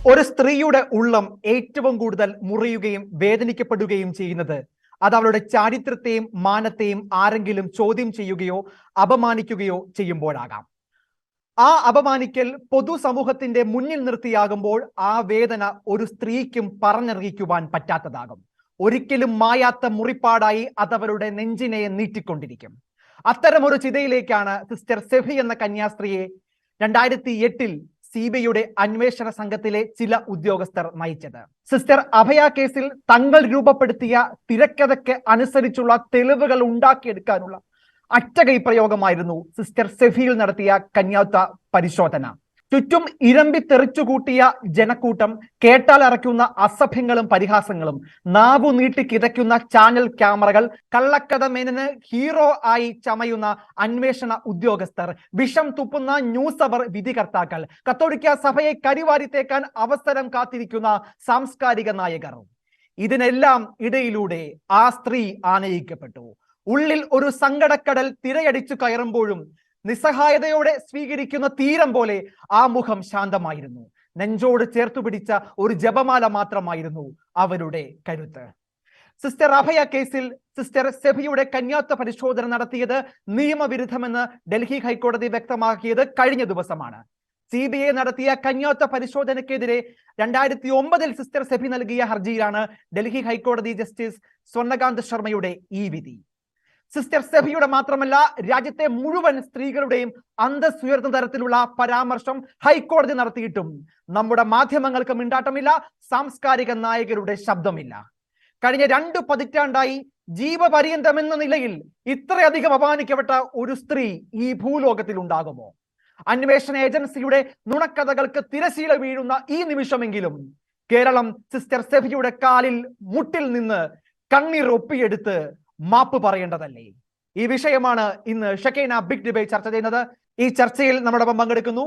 ഒരു സ്ത്രീയുടെ ഉള്ളം ഏറ്റവും കൂടുതൽ മുറിയുകയും വേദനിക്കപ്പെടുകയും ചെയ്യുന്നത് അത് അവളുടെ ചാരിത്രത്തെയും മാനത്തെയും ആരെങ്കിലും ചോദ്യം ചെയ്യുകയോ അപമാനിക്കുകയോ ചെയ്യുമ്പോഴാകാം. ആ അപമാനിക്കൽ പൊതുസമൂഹത്തിന്റെ മുന്നിൽ നിർത്തിയാകുമ്പോൾ ആ വേദന ഒരു സ്ത്രീക്കും പറഞ്ഞറിയിക്കുവാൻ പറ്റാത്തതാകും. ഒരിക്കലും മായാത്ത മുറിപ്പാടായി അതവരുടെ നെഞ്ചിനെ നീട്ടിക്കൊണ്ടിരിക്കും. അത്തരമൊരു ചിതയിലേക്കാണ് സിസ്റ്റർ സെഫി എന്ന കന്യാസ്ത്രീയെ 2008 CBIയുടെ അന്വേഷണ സംഘത്തിലെ ചില ഉദ്യോഗസ്ഥർ നയിച്ചത്. സിസ്റ്റർ അഭയ കേസിൽ തങ്ങൾ രൂപപ്പെടുത്തിയ തിരക്കഥയ്ക്ക് അനുസരിച്ചുള്ള തെളിവുകൾ ഉണ്ടാക്കിയെടുക്കാനുള്ള അറ്റകൈ പ്രയോഗമായിരുന്നു സിസ്റ്റർ സെഫിയിൽ നടത്തിയ കന്യാത്ത പരിശോധന. ചുറ്റും ഇരമ്പി തെറിച്ചുകൂട്ടിയ ജനക്കൂട്ടം, കേട്ടാൽ അറയ്ക്കുന്ന അസഭ്യങ്ങളും പരിഹാസങ്ങളും, നാവു നീട്ടി കിതയ്ക്കുന്ന ചാനൽ ക്യാമറകൾ, കള്ളക്കഥ മേനന് ഹീറോ ആയി ചമയുന്ന അന്വേഷണ ഉദ്യോഗസ്ഥർ, വിഷം തുപ്പുന്ന ന്യൂസ് അവർ വിധികർത്താക്കൾ, കത്തോലിക്ക സഭയെ കരിവാരിത്തേക്കാൻ അവസരം കാത്തിരിക്കുന്ന സാംസ്കാരിക നായകർ. ഇതിനെല്ലാം ഇടയിലൂടെ ആ സ്ത്രീ ആനയിക്കപ്പെട്ടു. ഉള്ളിൽ ഒരു സങ്കടക്കടൽ തിരയടിച്ചു കയറുമ്പോഴും നിസ്സഹായതയോടെ സ്വീകരിക്കുന്ന തീരം പോലെ ആ മുഖം ശാന്തമായിരുന്നു. നെഞ്ചോട് ചേർത്തു പിടിച്ച ഒരു ജപമാല മാത്രമായിരുന്നു അവരുടെ കരുത്ത്. സിസ്റ്റർ അഭയ കേസിൽ സിസ്റ്റർ സെഫിയുടെ കന്യാത്ത പരിശോധന നടത്തിയത് നിയമവിരുദ്ധമെന്ന് ഡൽഹി ഹൈക്കോടതി വ്യക്തമാക്കിയത് കഴിഞ്ഞ ദിവസമാണ്. CBI നടത്തിയ കന്യാത്ത പരിശോധനയ്ക്കെതിരെ 2009 സിസ്റ്റർ സെഫി നൽകിയ ഹർജിയിലാണ് ഡൽഹി ഹൈക്കോടതി ജസ്റ്റിസ് സ്വർണകാന്ത് ശർമ്മയുടെ ഈ വിധി. സിസ്റ്റർ സെഫിയുടെ മാത്രമല്ല, രാജ്യത്തെ മുഴുവൻ സ്ത്രീകളുടെയും അന്തസ്സുയർന്ന തരത്തിലുള്ള പരാമർശം ഹൈക്കോടതി നടത്തിയിട്ടും നമ്മുടെ മാധ്യമങ്ങൾക്ക് മിണ്ടാട്ടമില്ല, സാംസ്കാരിക നായകരുടെ ശബ്ദമില്ല. കഴിഞ്ഞ 2 പതിറ്റാണ്ടായി ജീവപര്യന്തമെന്ന നിലയിൽ ഇത്രയധികം അപമാനിക്കപ്പെട്ട ഒരു സ്ത്രീ ഈ ഭൂലോകത്തിൽ ഉണ്ടാകുമോ? അന്വേഷണ ഏജൻസിയുടെ നുണക്കഥകൾക്ക് തിരശീല വീഴുന്ന ഈ നിമിഷമെങ്കിലും കേരളം സിസ്റ്റർ സെഫിയുടെ കാലിൽ മുട്ടിൽ നിന്ന് കണ്ണീർ ഒപ്പിയെടുത്ത് മാപ്പ് പറയേണ്ടതല്ലേ? ഈ വിഷയമാണ് ഇന്ന് ഷെക്കൈന ബിഗ് ഡിബേറ്റ് ചർച്ച ചെയ്യുന്നത്. ഈ ചർച്ചയിൽ നമ്മോടൊപ്പം പങ്കെടുക്കുന്നു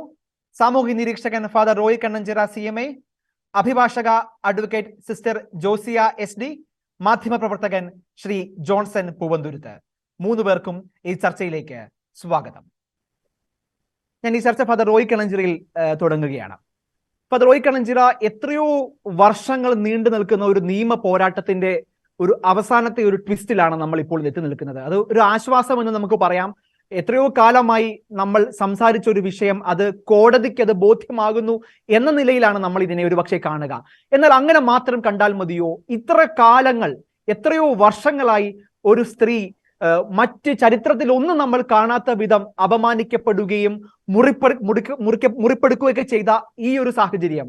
സാമൂഹ്യ നിരീക്ഷകൻ ഫാദർ റോയ് കണ്ണഞ്ചിറ CMA, അഭിഭാഷക അഡ്വക്കേറ്റ് സിസ്റ്റർ ജോസിയ SD, മാധ്യമപ്രവർത്തകൻ ശ്രീ ജോൺസൺ പൂവന്തുരുത്ത്. 3 പേർക്കും ഈ ചർച്ചയിലേക്ക് സ്വാഗതം. ഞാൻ ഈ ചർച്ച ഫാദർ റോയ് കണ്ണഞ്ചിറയിൽ തുടങ്ങുകയാണ്. ഫാദർ റോയ് കണ്ണഞ്ചിറ, എത്രയോ വർഷങ്ങൾ നീണ്ടു നിൽക്കുന്ന ഒരു നിയമ പോരാട്ടത്തിന്റെ ഒരു അവസാനത്തെ ഒരു ട്വിസ്റ്റിലാണ് നമ്മൾ ഇപ്പോൾ എത്തി നിൽക്കുന്നത്. അത് ഒരു ആശ്വാസം എന്ന് നമുക്ക് പറയാം. എത്രയോ കാലമായി നമ്മൾ സംസാരിച്ച ഒരു വിഷയം അത് കോടതിക്ക് അത് ബോധ്യമാകുന്നു എന്ന നിലയിലാണ് നമ്മൾ ഇതിനെ ഒരു പക്ഷേ കാണുക. എന്നാൽ അങ്ങനെ മാത്രം കണ്ടാൽ മതിയോ? ഇത്ര കാലങ്ങൾ, എത്രയോ വർഷങ്ങളായി ഒരു സ്ത്രീ മറ്റ് ചരിത്രത്തിൽ ഒന്നും നമ്മൾ കാണാത്ത വിധം അപമാനിക്കപ്പെടുകയും മുറിപ്പെടുക്കുകയൊക്കെ ചെയ്ത ഈ ഒരു സാഹചര്യം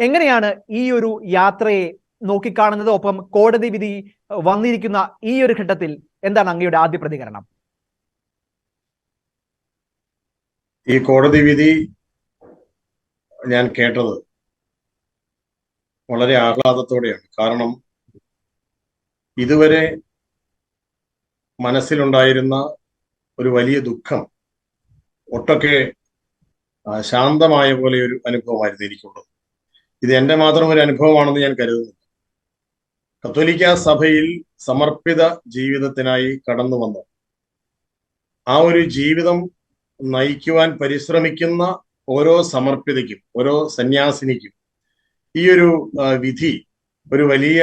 എങ്ങനെയാണ് ഈ ഒരു യാത്രയെ നോക്കിക്കാണുന്നത്? ഒപ്പം കോടതി വിധി വന്നിരിക്കുന്ന ഈ ഒരു ഘട്ടത്തിൽ എന്താണ് അങ്ങയുടെ ആദ്യ പ്രതികരണം? ഈ കോടതി വിധി ഞാൻ കേട്ടത് വളരെ ആഹ്ലാദത്തോടെയാണ്. കാരണം ഇതുവരെ മനസ്സിലുണ്ടായിരുന്ന ഒരു വലിയ ദുഃഖം ഒട്ടൊക്കെ ശാന്തമായ പോലെ ഒരു അനുഭവമായിരുന്നു എനിക്കുള്ളത്. ഇത് എൻ്റെ മാത്രം ഒരു അനുഭവമാണെന്ന് ഞാൻ കരുതുന്നു. കത്തോലിക്ക സഭയിൽ സമർപ്പിത ജീവിതത്തിനായി കടന്നു വന്നു ആ ഒരു ജീവിതം നയിക്കുവാൻ പരിശ്രമിക്കുന്ന ഓരോ സമർപ്പിതയ്ക്കും, ഓരോ സന്യാസിനിക്കും ഈ ഒരു വിധി ഒരു വലിയ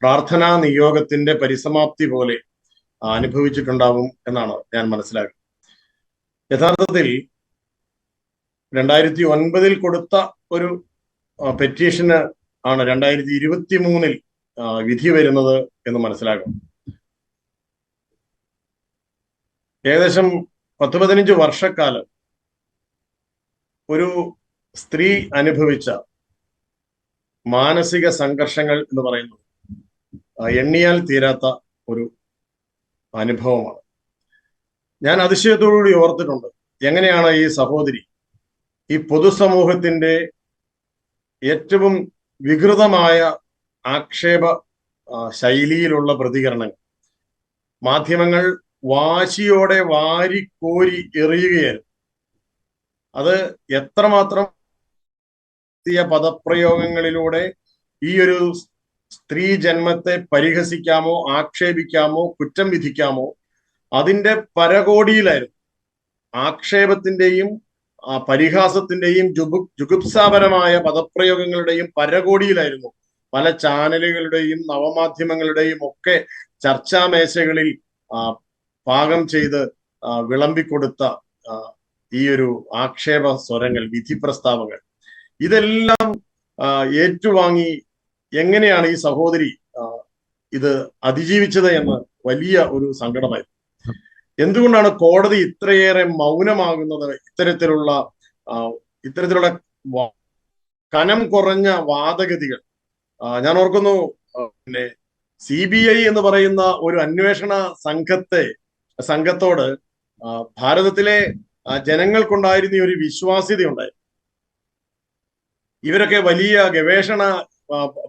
പ്രാർത്ഥനാ നിയോഗത്തിന്റെ പരിസമാപ്തി പോലെ അനുഭവിച്ചിട്ടുണ്ടാവും എന്നാണ് ഞാൻ മനസ്സിലാക്കുന്നത്. യഥാർത്ഥത്തിൽ 2009 കൊടുത്ത ഒരു പെറ്റീഷന് ആണ് 2023 വിധി വരുന്നത് എന്ന് മനസ്സിലാക്കണം. ഏകദേശം 10-15 വർഷക്കാലം ഒരു സ്ത്രീ അനുഭവിച്ച മാനസിക സംഘർഷങ്ങൾ എന്ന് പറയുന്നത് എണ്ണിയാൽ തീരാത്ത ഒരു അനുഭവമാണ്. ഞാൻ അതിശയത്തോടുകൂടി ഓർത്തിട്ടുണ്ട്, എങ്ങനെയാണ് ഈ സഹോദരി ഈ പൊതുസമൂഹത്തിന്റെ ഏറ്റവും വികൃതമായ ആക്ഷേപ ശൈലിയിലുള്ള പ്രതികരണങ്ങൾ മാധ്യമങ്ങൾ വാശിയോടെ വാരിക്കോരി എറിയുകയായിരുന്നു. അത് എത്രമാത്രം പദപ്രയോഗങ്ങളിലൂടെ ഈ ഒരു സ്ത്രീ ജന്മത്തെ പരിഹസിക്കാമോ, ആക്ഷേപിക്കാമോ, കുറ്റം വിധിക്കാമോ, അതിന്റെ പരകോടിയിലായിരുന്നു. ആക്ഷേപത്തിന്റെയും പരിഹാസത്തിന്റെയും ജുഗുപ്സാപരമായ പദപ്രയോഗങ്ങളുടെയും പരകോടിയിലായിരുന്നു പല ചാനലുകളുടെയും നവമാധ്യമങ്ങളുടെയും ഒക്കെ ചർച്ചാ മേശകളിൽ പാകം ചെയ്ത് വിളമ്പിക്കൊടുത്ത ഈ ഒരു ആക്ഷേപ സ്വരങ്ങൾ, വിധി പ്രസ്താവങ്ങൾ, ഇതെല്ലാം ഏറ്റുവാങ്ങി എങ്ങനെയാണ് ഈ സഹോദരി ഇത് അതിജീവിച്ചത് എന്ന് വലിയ ഒരു സങ്കടമായിരുന്നു. എന്തുകൊണ്ടാണ് കോടതി ഇത്രയേറെ മൗനമാകുന്നത്? ഇത്തരത്തിലുള്ള കനം കുറഞ്ഞ വാദഗതികൾ. ഞാൻ ഓർക്കുന്നു, പിന്നെ CBI എന്ന് പറയുന്ന ഒരു അന്വേഷണ സംഘത്തോട് ഭാരതത്തിലെ ജനങ്ങൾക്കുണ്ടായിരുന്ന ഒരു വിശ്വാസ്യത ഉണ്ടായിരുന്നു. ഇവരൊക്കെ വലിയ ഗവേഷണ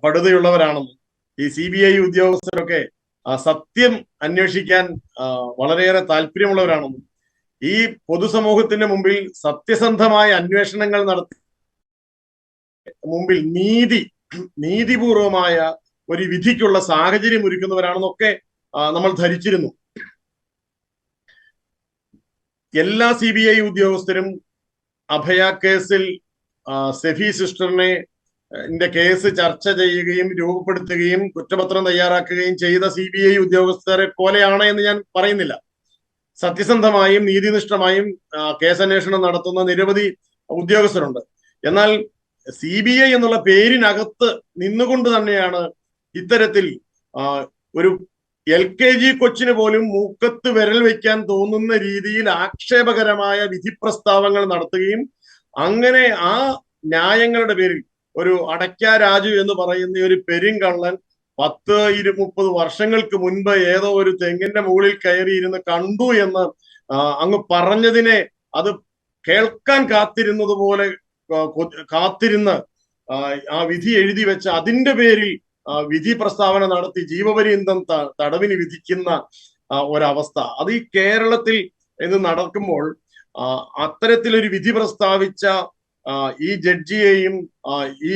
പടുതയുള്ളവരാണെന്നും ഈ CBI ഉദ്യോഗസ്ഥരൊക്കെ സത്യം അന്വേഷിക്കാൻ വളരെയേറെ താല്പര്യമുള്ളവരാണെന്നും ഈ പൊതുസമൂഹത്തിന്റെ മുമ്പിൽ സത്യസന്ധമായ അന്വേഷണങ്ങൾ നടത്തി മുമ്പിൽ നീതിപൂർവമായ ഒരു വിധിക്കുള്ള സാഹചര്യം ഒരുക്കുന്നവരാണെന്നൊക്കെ നമ്മൾ ധരിച്ചിരുന്നു. എല്ലാ CBI ഉദ്യോഗസ്ഥരും അഭയ കേസിൽ സെഫി സിസ്റ്ററിനെ കേസ് ചർച്ച ചെയ്യുകയും രൂപപ്പെടുത്തുകയും കുറ്റപത്രം തയ്യാറാക്കുകയും ചെയ്ത CBI ഉദ്യോഗസ്ഥരെ പോലെയാണ് എന്ന് ഞാൻ പറയുന്നില്ല. സത്യസന്ധമായും നീതിനിഷ്ഠമായും കേസന്വേഷണം നടത്തുന്ന നിരവധി ഉദ്യോഗസ്ഥരുണ്ട്. എന്നാൽ CBI എന്നുള്ള പേരിനകത്ത് നിന്നുകൊണ്ട് തന്നെയാണ് ഇത്തരത്തിൽ ഒരു LKG കൊച്ചിന് പോലും മൂക്കത്ത് വിരൽ വെക്കാൻ തോന്നുന്ന രീതിയിൽ ആക്ഷേപകരമായ വിധി പ്രസ്താവങ്ങൾ നടത്തുകയും അങ്ങനെ ആ ന്യായങ്ങളുടെ പേരിൽ ഒരു അടയ്ക്ക രാജു എന്ന് പറയുന്ന ഒരു പെരുങ്കള്ളൻ 10-30 വർഷങ്ങൾക്ക് മുൻപ് ഏതോ ഒരു തെങ്ങിന്റെ മുകളിൽ കയറിയിരുന്ന് കണ്ടു എന്ന് അങ്ങ് പറഞ്ഞതിനെ അത് കേൾക്കാൻ കാത്തിരുന്നത് കാത്തിരുന്ന് ആ വിധി എഴുതി വെച്ച് അതിന്റെ പേരിൽ വിധി പ്രസ്താവന നടത്തി ജീവപര്യന്തം തടവിന് വിധിക്കുന്ന ഒരവസ്ഥ, അത് ഈ കേരളത്തിൽ ഇത് നടക്കുമ്പോൾ അത്തരത്തിലൊരു വിധി പ്രസ്താവിച്ച ഈ ജഡ്ജിയെയും ഈ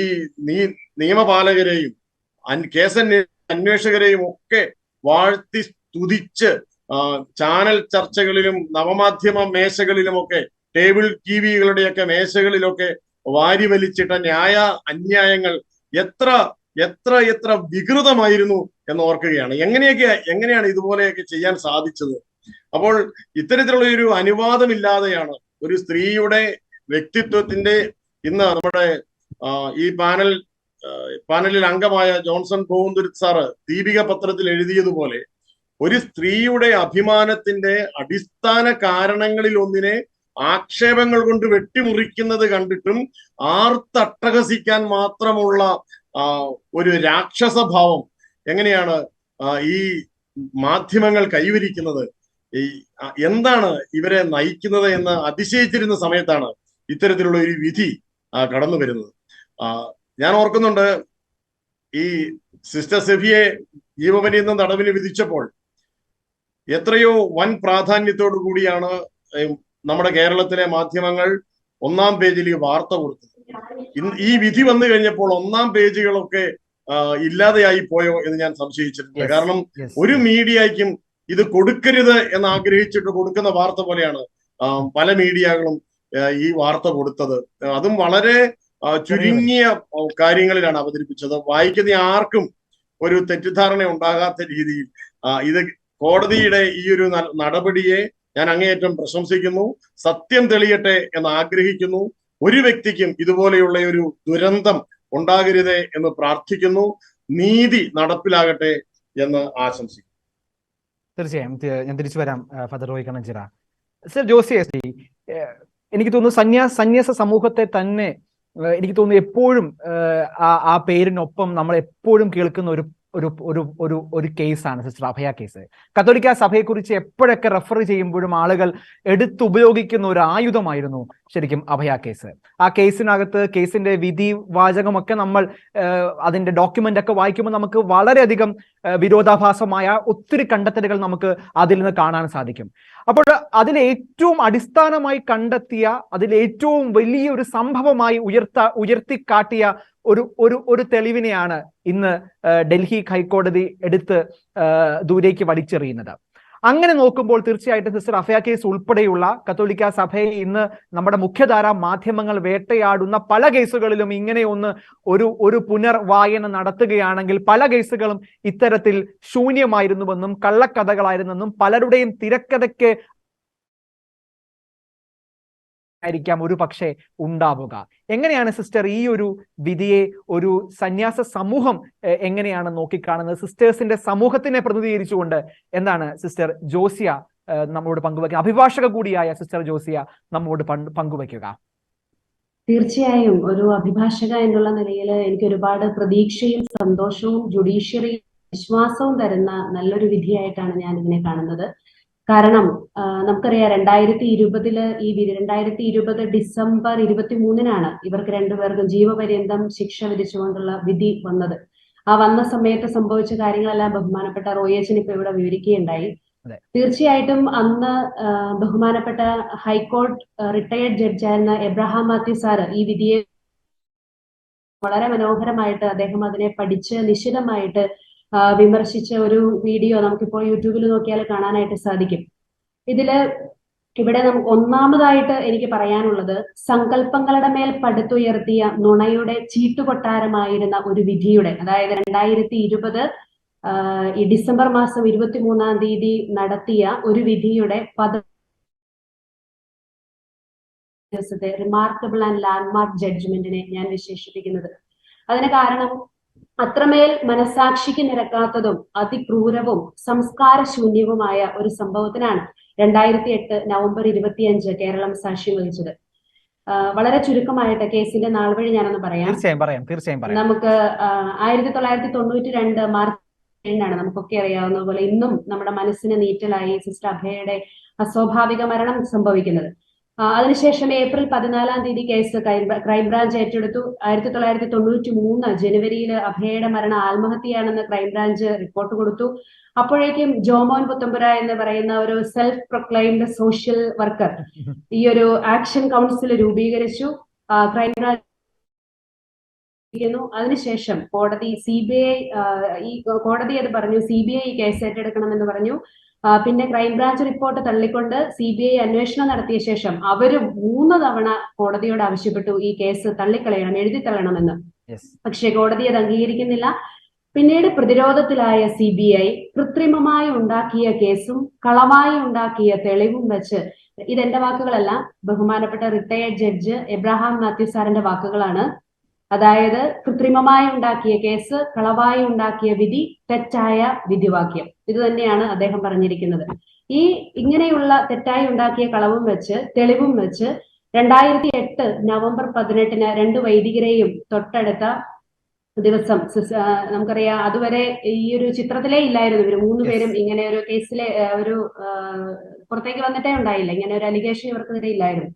നിയമപാലകരെയും അന്വേഷകരെയും ഒക്കെ വാഴ്ത്തി സ്തുതിച്ച് ചാനൽ ചർച്ചകളിലും നവമാധ്യമ മേശകളിലുമൊക്കെ ടേബിൾ TVകളുടെയൊക്കെ മേശകളിലൊക്കെ വാരി വലിച്ചിട്ട അന്യായങ്ങൾ എത്ര എത്ര എത്ര വികൃതമായിരുന്നു എന്ന് ഓർക്കുകയാണ്. എങ്ങനെയാണ് ഇതുപോലെയൊക്കെ ചെയ്യാൻ സാധിച്ചത്? അപ്പോൾ ഇത്തരത്തിലുള്ള ഒരു അനുവാദമില്ലാതെയാണ് ഒരു സ്ത്രീയുടെ വ്യക്തിത്വത്തിന്റെ, ഇന്ന് നമ്മുടെ ഈ പാനലിൽ അംഗമായ ജോൺസൺ കോവുന്തുരുത്ത് സാറ് ദീപിക പത്രത്തിൽ എഴുതിയതുപോലെ ഒരു സ്ത്രീയുടെ അഭിമാനത്തിന്റെ അടിസ്ഥാന കാരണങ്ങളിൽ ഒന്നിനെ ആക്ഷേപങ്ങൾ കൊണ്ട് വെട്ടിമുറിക്കുന്നത് കണ്ടിട്ടും ആർത്തട്ടഹസിക്കാൻ മാത്രമുള്ള ഒരു രാക്ഷസഭാവം എങ്ങനെയാണ് ഈ മാധ്യമങ്ങൾ കൈവരിക്കുന്നത്? എന്താണ് ഇവരെ നയിക്കുന്നത് എന്ന് അതിശയിച്ചിരുന്ന സമയത്താണ് ഇത്തരത്തിലുള്ള ഒരു വിധി കടന്നു വരുന്നത്. ഞാൻ ഓർക്കുന്നുണ്ട്, ഈ സിസ്റ്റർ സെഫിയെ ജീവപര്യന്തം തടവിന് വിധിച്ചപ്പോൾ എത്രയോ വൻ പ്രാധാന്യത്തോടു കൂടിയാണ് നമ്മുടെ കേരളത്തിലെ മാധ്യമങ്ങൾ ഒന്നാം പേജിൽ ഈ വാർത്ത കൊടുത്തത്. ഈ വിധി വന്നു കഴിഞ്ഞപ്പോൾ ഒന്നാം പേജുകളൊക്കെ ഇല്ലാതെയായി പോയോ എന്ന് ഞാൻ സംശയിച്ചിട്ടുണ്ട്. കാരണം ഒരു മീഡിയയ്ക്കും ഇത് കൊടുക്കരുത് എന്ന് ആഗ്രഹിച്ചിട്ട് കൊടുക്കുന്ന വാർത്ത പോലെയാണ് പല മീഡിയകളും ഈ വാർത്ത കൊടുത്തത്. അതും വളരെ ചുരുങ്ങിയ കാര്യങ്ങളിലാണ് അവതരിപ്പിച്ചത്. വായിക്കുന്ന ആർക്കും ഒരു തെറ്റിദ്ധാരണ ഉണ്ടാകാത്ത രീതിയിൽ ഇത് കോടതിയുടെ ഈ ഒരു നടപടിയെ ഞാൻ അങ്ങേയറ്റം പ്രശംസിക്കുന്നു. സത്യം തെളിയട്ടെ എന്ന് ആഗ്രഹിക്കുന്നു. ഒരു വ്യക്തിക്കും ഇതുപോലെയുള്ള ഒരു ദുരന്തം ഉണ്ടാകരുതേ എന്ന് പ്രാർത്ഥിക്കുന്നു. നീതി നടപ്പിലാകട്ടെ എന്ന് ആശംസിക്കുന്നു. തീർച്ചയായും ഞാൻ തിരിച്ചു വരാം. Father Roy Kannanchira. Sir Josy S D, എനിക്ക് തോന്നുന്നു സന്യാസ സമൂഹത്തെ തന്നെ എനിക്ക് തോന്നുന്നു എപ്പോഴും ആ പേരിനൊപ്പം നമ്മൾ എപ്പോഴും കേൾക്കുന്ന ഒരു കേസാണ് സിസ്റ്റർ അഭയ കേസ്. കത്തോലിക്ക സഭയെക്കുറിച്ച് എപ്പോഴൊക്കെ റെഫർ ചെയ്യുമ്പോഴും ആളുകൾ എടുത്തുപയോഗിക്കുന്ന ഒരു ആയുധമായിരുന്നു ശരിക്കും അഭയ കേസ്. ആ കേസിനകത്ത് കേസിന്റെ വിധി വാചകമൊക്കെ നമ്മൾ അതിന്റെ ഡോക്യുമെന്റ് ഒക്കെ വായിക്കുമ്പോൾ നമുക്ക് വളരെയധികം വിരോധാഭാസമായ ഒത്തിരി കണ്ടെത്തലുകൾ നമുക്ക് അതിൽ നിന്ന് കാണാൻ സാധിക്കും. അപ്പോൾ അതിലേറ്റവും അടിസ്ഥാനമായി കണ്ടെത്തിയ, അതിലേറ്റവും വലിയൊരു സംഭവമായി ഉയർത്തിക്കാട്ടിയ ഒരു തെളിവിനെയാണ് ഇന്ന് ഡൽഹി ഹൈക്കോടതി എടുത്ത് ദൂരേക്ക് വലിച്ചെറിയുന്നത്. അങ്ങനെ നോക്കുമ്പോൾ തീർച്ചയായിട്ടും സിസ്റ്റർ അഫയ കേസ് ഉൾപ്പെടെയുള്ള കത്തോലിക്ക സഭയെ ഇന്ന് നമ്മുടെ മുഖ്യധാരാ മാധ്യമങ്ങൾ വേട്ടയാടുന്ന പല കേസുകളിലും ഇങ്ങനെ ഒരു പുനർവായന നടത്തുകയാണെങ്കിൽ പല കേസുകളും ഇത്തരത്തിൽ ശൂന്യമായിരുന്നുവെന്നും കള്ളക്കഥകളായിരുന്നെന്നും പലരുടെയും തിരക്കഥയ്ക്ക് ആയിരിക്കാം ഒരു പക്ഷേ ഉണ്ടാവുക. എങ്ങനെയാണ് സിസ്റ്റർ ഈ ഒരു വിധിയെ ഒരു സന്യാസ സമൂഹം എങ്ങനെയാണ് നോക്കിക്കാണുന്നത്? സിസ്റ്റേഴ്സിന്റെ സമൂഹത്തിനെ പ്രതിനിധീകരിച്ചുകൊണ്ട് എന്താണ് സിസ്റ്റർ ജോസിയ നമ്മോട് പങ്കുവയ്ക്കുക? അഭിഭാഷക കൂടിയായ സിസ്റ്റർ ജോസിയ നമ്മോട് പങ്കുവയ്ക്കുക. തീർച്ചയായും ഒരു അഭിഭാഷക എന്നുള്ള നിലയിൽ എനിക്ക് ഒരുപാട് പ്രതീക്ഷയും സന്തോഷവും ജുഡീഷ്യറിയും വിശ്വാസവും തരുന്ന നല്ലൊരു വിധിയായിട്ടാണ് ഞാൻ ഇതിനെ കാണുന്നത്. കാരണം നമുക്കറിയാം 2020 ഡിസംബർ 23 ഇവർക്ക് രണ്ടുപേർക്കും ജീവപര്യന്തം ശിക്ഷ വിധിച്ചുകൊണ്ടുള്ള വിധി വന്നത്. ആ വന്ന സമയത്ത് സംഭവിച്ച കാര്യങ്ങളെല്ലാം ബഹുമാനപ്പെട്ട റോയേച്ചൻ ഇപ്പൊ ഇവിടെ വിവരിക്കുകയുണ്ടായി. തീർച്ചയായിട്ടും അന്ന് ബഹുമാനപ്പെട്ട ഹൈക്കോടതി റിട്ടയർഡ് ജഡ്ജായിരുന്ന എബ്രഹാം മാത്യു സാറ് ഈ വിധിയെ വളരെ മനോഹരമായിട്ട് അദ്ദേഹം അതിനെ പഠിച്ച് നിശിതമായിട്ട് വിമർശിച്ച ഒരു വീഡിയോ നമുക്കിപ്പോൾ യൂട്യൂബിൽ നോക്കിയാൽ കാണാനായിട്ട് സാധിക്കും. ഇവിടെ നമുക്ക് ഒന്നാമതായിട്ട് എനിക്ക് പറയാനുള്ളത് സങ്കല്പങ്ങളുടെ മേൽ പടുത്തുയർത്തിയ നുണയുടെ ചീട്ടുകൊട്ടാരമായിരുന്ന ഒരു വിധിയുടെ, അതായത് 2020 ഈ ഡിസംബർ മാസം 23 നടത്തിയ ഒരു വിധിയുടെ ദിവസത്തെ റിമാർക്കബിൾ ആൻഡ് ലാൻഡ്മാർക്ക് ജഡ്ജ്മെന്റിനെ ഞാൻ വിശേഷിപ്പിക്കുന്നത്. അതിന് കാരണം അത്രമേൽ മനസാക്ഷിക്ക് നിരക്കാത്തതും അതിക്രൂരവും സംസ്കാരശൂന്യവുമായ ഒരു സംഭവത്തിനാണ് 2008 നവംബർ 25 കേരളം സാക്ഷ്യം വഹിച്ചത്. വളരെ ചുരുക്കമായിട്ട് കേസിന്റെ നാൾവഴി ഞാനൊന്ന് പറയാം. നമുക്ക് 1992 മാർച്ച് 7 നമുക്കൊക്കെ അറിയാവുന്ന പോലെ ഇന്നും നമ്മുടെ മനസ്സിന് നീറ്റലായി സിസ്റ്റർ അഭയയുടെ അസ്വാഭാവിക മരണം സംഭവിക്കുന്നത്. അതിനുശേഷം ഏപ്രിൽ 14 കേസ് ക്രൈംബ്രാഞ്ച് ഏറ്റെടുത്തു. 1993 ജനുവരിയിൽ അഭയയുടെ മരണം ആത്മഹത്യയാണെന്ന് ക്രൈംബ്രാഞ്ച് റിപ്പോർട്ട് കൊടുത്തു. അപ്പോഴേക്കും ജോമോൻ പുത്തമ്പുര എന്ന് പറയുന്ന ഒരു സെൽഫ് പ്രൊക്ലൈംഡ് സോഷ്യൽ വർക്കർ ഈ ഒരു ആക്ഷൻ കൗൺസിൽ രൂപീകരിച്ചു. ക്രൈംബ്രാഞ്ച് അതിനുശേഷം കോടതി അത് പറഞ്ഞു, CBI കേസ് ഏറ്റെടുക്കണമെന്ന് പറഞ്ഞു. പിന്നെ ക്രൈംബ്രാഞ്ച് റിപ്പോർട്ട് തള്ളിക്കൊണ്ട് CBI അന്വേഷണം നടത്തിയ ശേഷം അവര് 3 തവണ കോടതിയോട് ആവശ്യപ്പെട്ടു ഈ കേസ് തള്ളിക്കളയണം, എഴുതി തള്ളണമെന്ന്. പക്ഷെ കോടതി അത് അംഗീകരിക്കുന്നില്ല. പിന്നീട് പ്രതിരോധത്തിലായ CBI കൃത്രിമമായി ഉണ്ടാക്കിയ കേസും കളവായി ഉണ്ടാക്കിയ തെളിവും വെച്ച്, ഇതെന്റെ വാക്കുകളല്ല, ബഹുമാനപ്പെട്ട റിട്ടയർഡ് ജഡ്ജ് എബ്രഹാം മാത്യു സാറിന്റെ വാക്കുകളാണ്. അതായത് കൃത്രിമമായി ഉണ്ടാക്കിയ കേസ്, കളവായി ഉണ്ടാക്കിയ വിധി, തെറ്റായ വിധിവാക്യം. ഇത് തന്നെയാണ് അദ്ദേഹം പറഞ്ഞിരിക്കുന്നത്. ഇങ്ങനെയുള്ള തെറ്റായി ഉണ്ടാക്കിയ കളവും വെച്ച് തെളിവും വെച്ച് 2008 നവംബർ 18 2 വൈദികരെയും തൊട്ടടുത്ത ദിവസം, നമുക്കറിയാം അതുവരെ ഈ ഒരു ചിത്രത്തിലേ ഇല്ലായിരുന്നു ഇവർ 3 പേരും ഇങ്ങനെ ഒരു കേസിലെ പുറത്തേക്ക് വന്നിട്ടേ ഉണ്ടായില്ല, ഇങ്ങനെ ഒരു അലിഗേഷൻ ഇവർക്കെതിരെ ഇല്ലായിരുന്നു.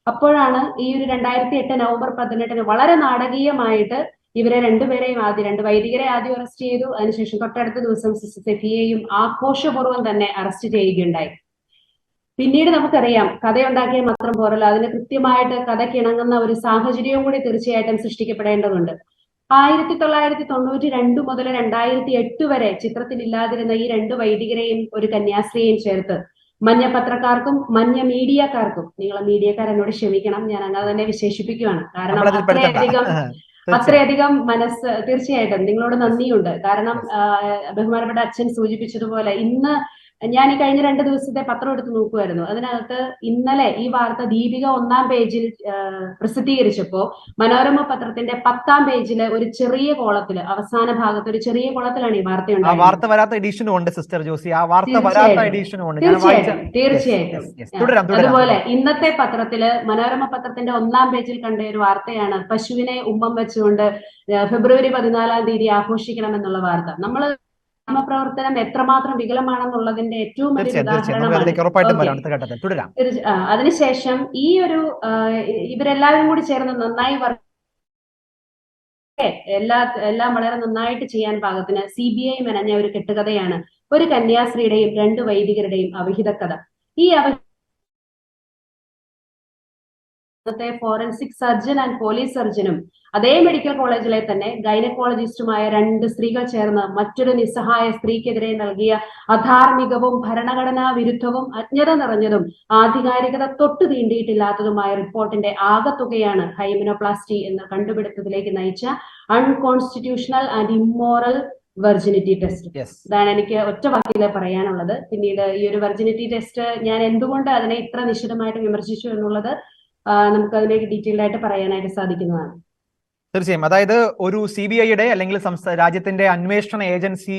അപ്പോഴാണ് ഈ ഒരു 2008 നവംബർ 18 വളരെ നാടകീയമായിട്ട് ഇവരെ രണ്ടുപേരെയും 2 വൈദികരെ ആദ്യം അറസ്റ്റ് ചെയ്തു. അതിനുശേഷം തൊട്ടടുത്ത ദിവസം സിസ്റ്റർ സെഫിയെയും ആഘോഷപൂർവ്വം തന്നെ അറസ്റ്റ് ചെയ്യുകയുണ്ടായി. പിന്നീട് നമുക്കറിയാം കഥയുണ്ടാക്കിയ മാത്രം പോരല്ലോ, അതിന് കൃത്യമായിട്ട് കഥയ്ക്കിണങ്ങുന്ന ഒരു സാഹചര്യവും കൂടി തീർച്ചയായിട്ടും സൃഷ്ടിക്കപ്പെടേണ്ടതുണ്ട്. 1992 മുതൽ 2008 വരെ ചിത്രത്തിലില്ലാതിരുന്ന ഈ 2 വൈദികരെയും ഒരു കന്യാസ്ത്രീയെയും ചേർത്ത് മഞ്ഞ പത്രക്കാർക്കും മഞ്ഞ മീഡിയക്കാർക്കും, നിങ്ങളെ മീഡിയക്കാർ എന്നോട് ക്ഷമിക്കണം, ഞാൻ അങ്ങനെ തന്നെ വിശേഷിപ്പിക്കുകയാണ്, കാരണം അത്രയധികം തീർച്ചയായിട്ടും നിങ്ങളോട് നന്ദിയുണ്ട്. കാരണം ബഹുമാനപ്പെട്ട അച്ഛൻ സൂചിപ്പിച്ചതുപോലെ ഇന്ന് ഞാൻ ഈ കഴിഞ്ഞ 2 ദിവസത്തെ പത്രം എടുത്ത് നോക്കുമായിരുന്നു. അതിനകത്ത് ഇന്നലെ ഈ വാർത്ത ദീപിക 1-ാം പേജിൽ പ്രസിദ്ധീകരിച്ചപ്പോ മനോരമ പത്രത്തിന്റെ 10-ാം പേജില് ഒരു ചെറിയ കോളത്തില്, അവസാന ഭാഗത്ത് ഒരു ചെറിയ കോളത്തിലാണ് ഈ വാർത്ത തീർച്ചയായിട്ടും. അതുപോലെ ഇന്നത്തെ പത്രത്തില് മനോരമ പത്രത്തിന്റെ 1-ാം പേജിൽ കണ്ട ഒരു വാർത്തയാണ് പശുവിനെ ഉമ്മം വെച്ചുകൊണ്ട് ഫെബ്രുവരി 14 ആഘോഷിക്കണം എന്നുള്ള വാർത്ത. നമ്മള് പ്രവർത്തനം എത്രമാത്രം വികലമാണെന്നുള്ളതിന്റെ ഏറ്റവും വലിയ ഉദാഹരണമാണ്. അതിനുശേഷം ഈ ഒരു ഇവരെല്ലാവരും കൂടി ചേർന്ന് നന്നായി എല്ലാം വളരെ നന്നായിട്ട് ചെയ്യാൻ പാകത്തിന് CBI മെനഞ്ഞ ഒരു കെട്ടുകഥയാണ് ഒരു കന്യാസ്ത്രീയുടെയും 2 വൈദികരുടെയും അവിഹിത കഥ. ഈ അന്നത്തെ ഫോറൻസിക് സർജൻ ആൻഡ് പോലീസ് സർജനും അതേ മെഡിക്കൽ കോളേജിലെ തന്നെ ഗൈനക്കോളജിസ്റ്റുമായ 2 സ്ത്രീകൾ ചേർന്ന് മറ്റൊരു നിസ്സഹായ സ്ത്രീക്കെതിരെ നൽകിയ അധാർമികവും ഭരണഘടനാ വിരുദ്ധവും അജ്ഞത നിറഞ്ഞതും ആധികാരികത തൊട്ടു തീണ്ടിയിട്ടില്ലാത്തതുമായ റിപ്പോർട്ടിന്റെ ആകത്തുകയാണ് ഹൈമെനോപ്ലാസ്റ്റി എന്ന കണ്ടുപിടുത്തത്തിലേക്ക് നയിച്ച unconstitutional and immoral virginity test. ഇതാണ് എനിക്ക് ഒറ്റ വാക്കിൽ പറയാനുള്ളത്. പിന്നീട് ഈ ഒരു വെർജിനിറ്റി ടെസ്റ്റ് ഞാൻ എന്തുകൊണ്ട് അതിനെ ഇത്ര നിശിതമായിട്ട് വിമർശിച്ചു എന്നുള്ളത് നമുക്ക് അതിലേക്ക് ഡീറ്റെയിൽഡ് ആയിട്ട് പറയാനായിട്ട് സാധിക്കുന്നതാണ്. തീർച്ചയായും. അതായത് ഒരു CBIയുടെ അല്ലെങ്കിൽ രാജ്യത്തിന്റെ അന്വേഷണ ഏജൻസി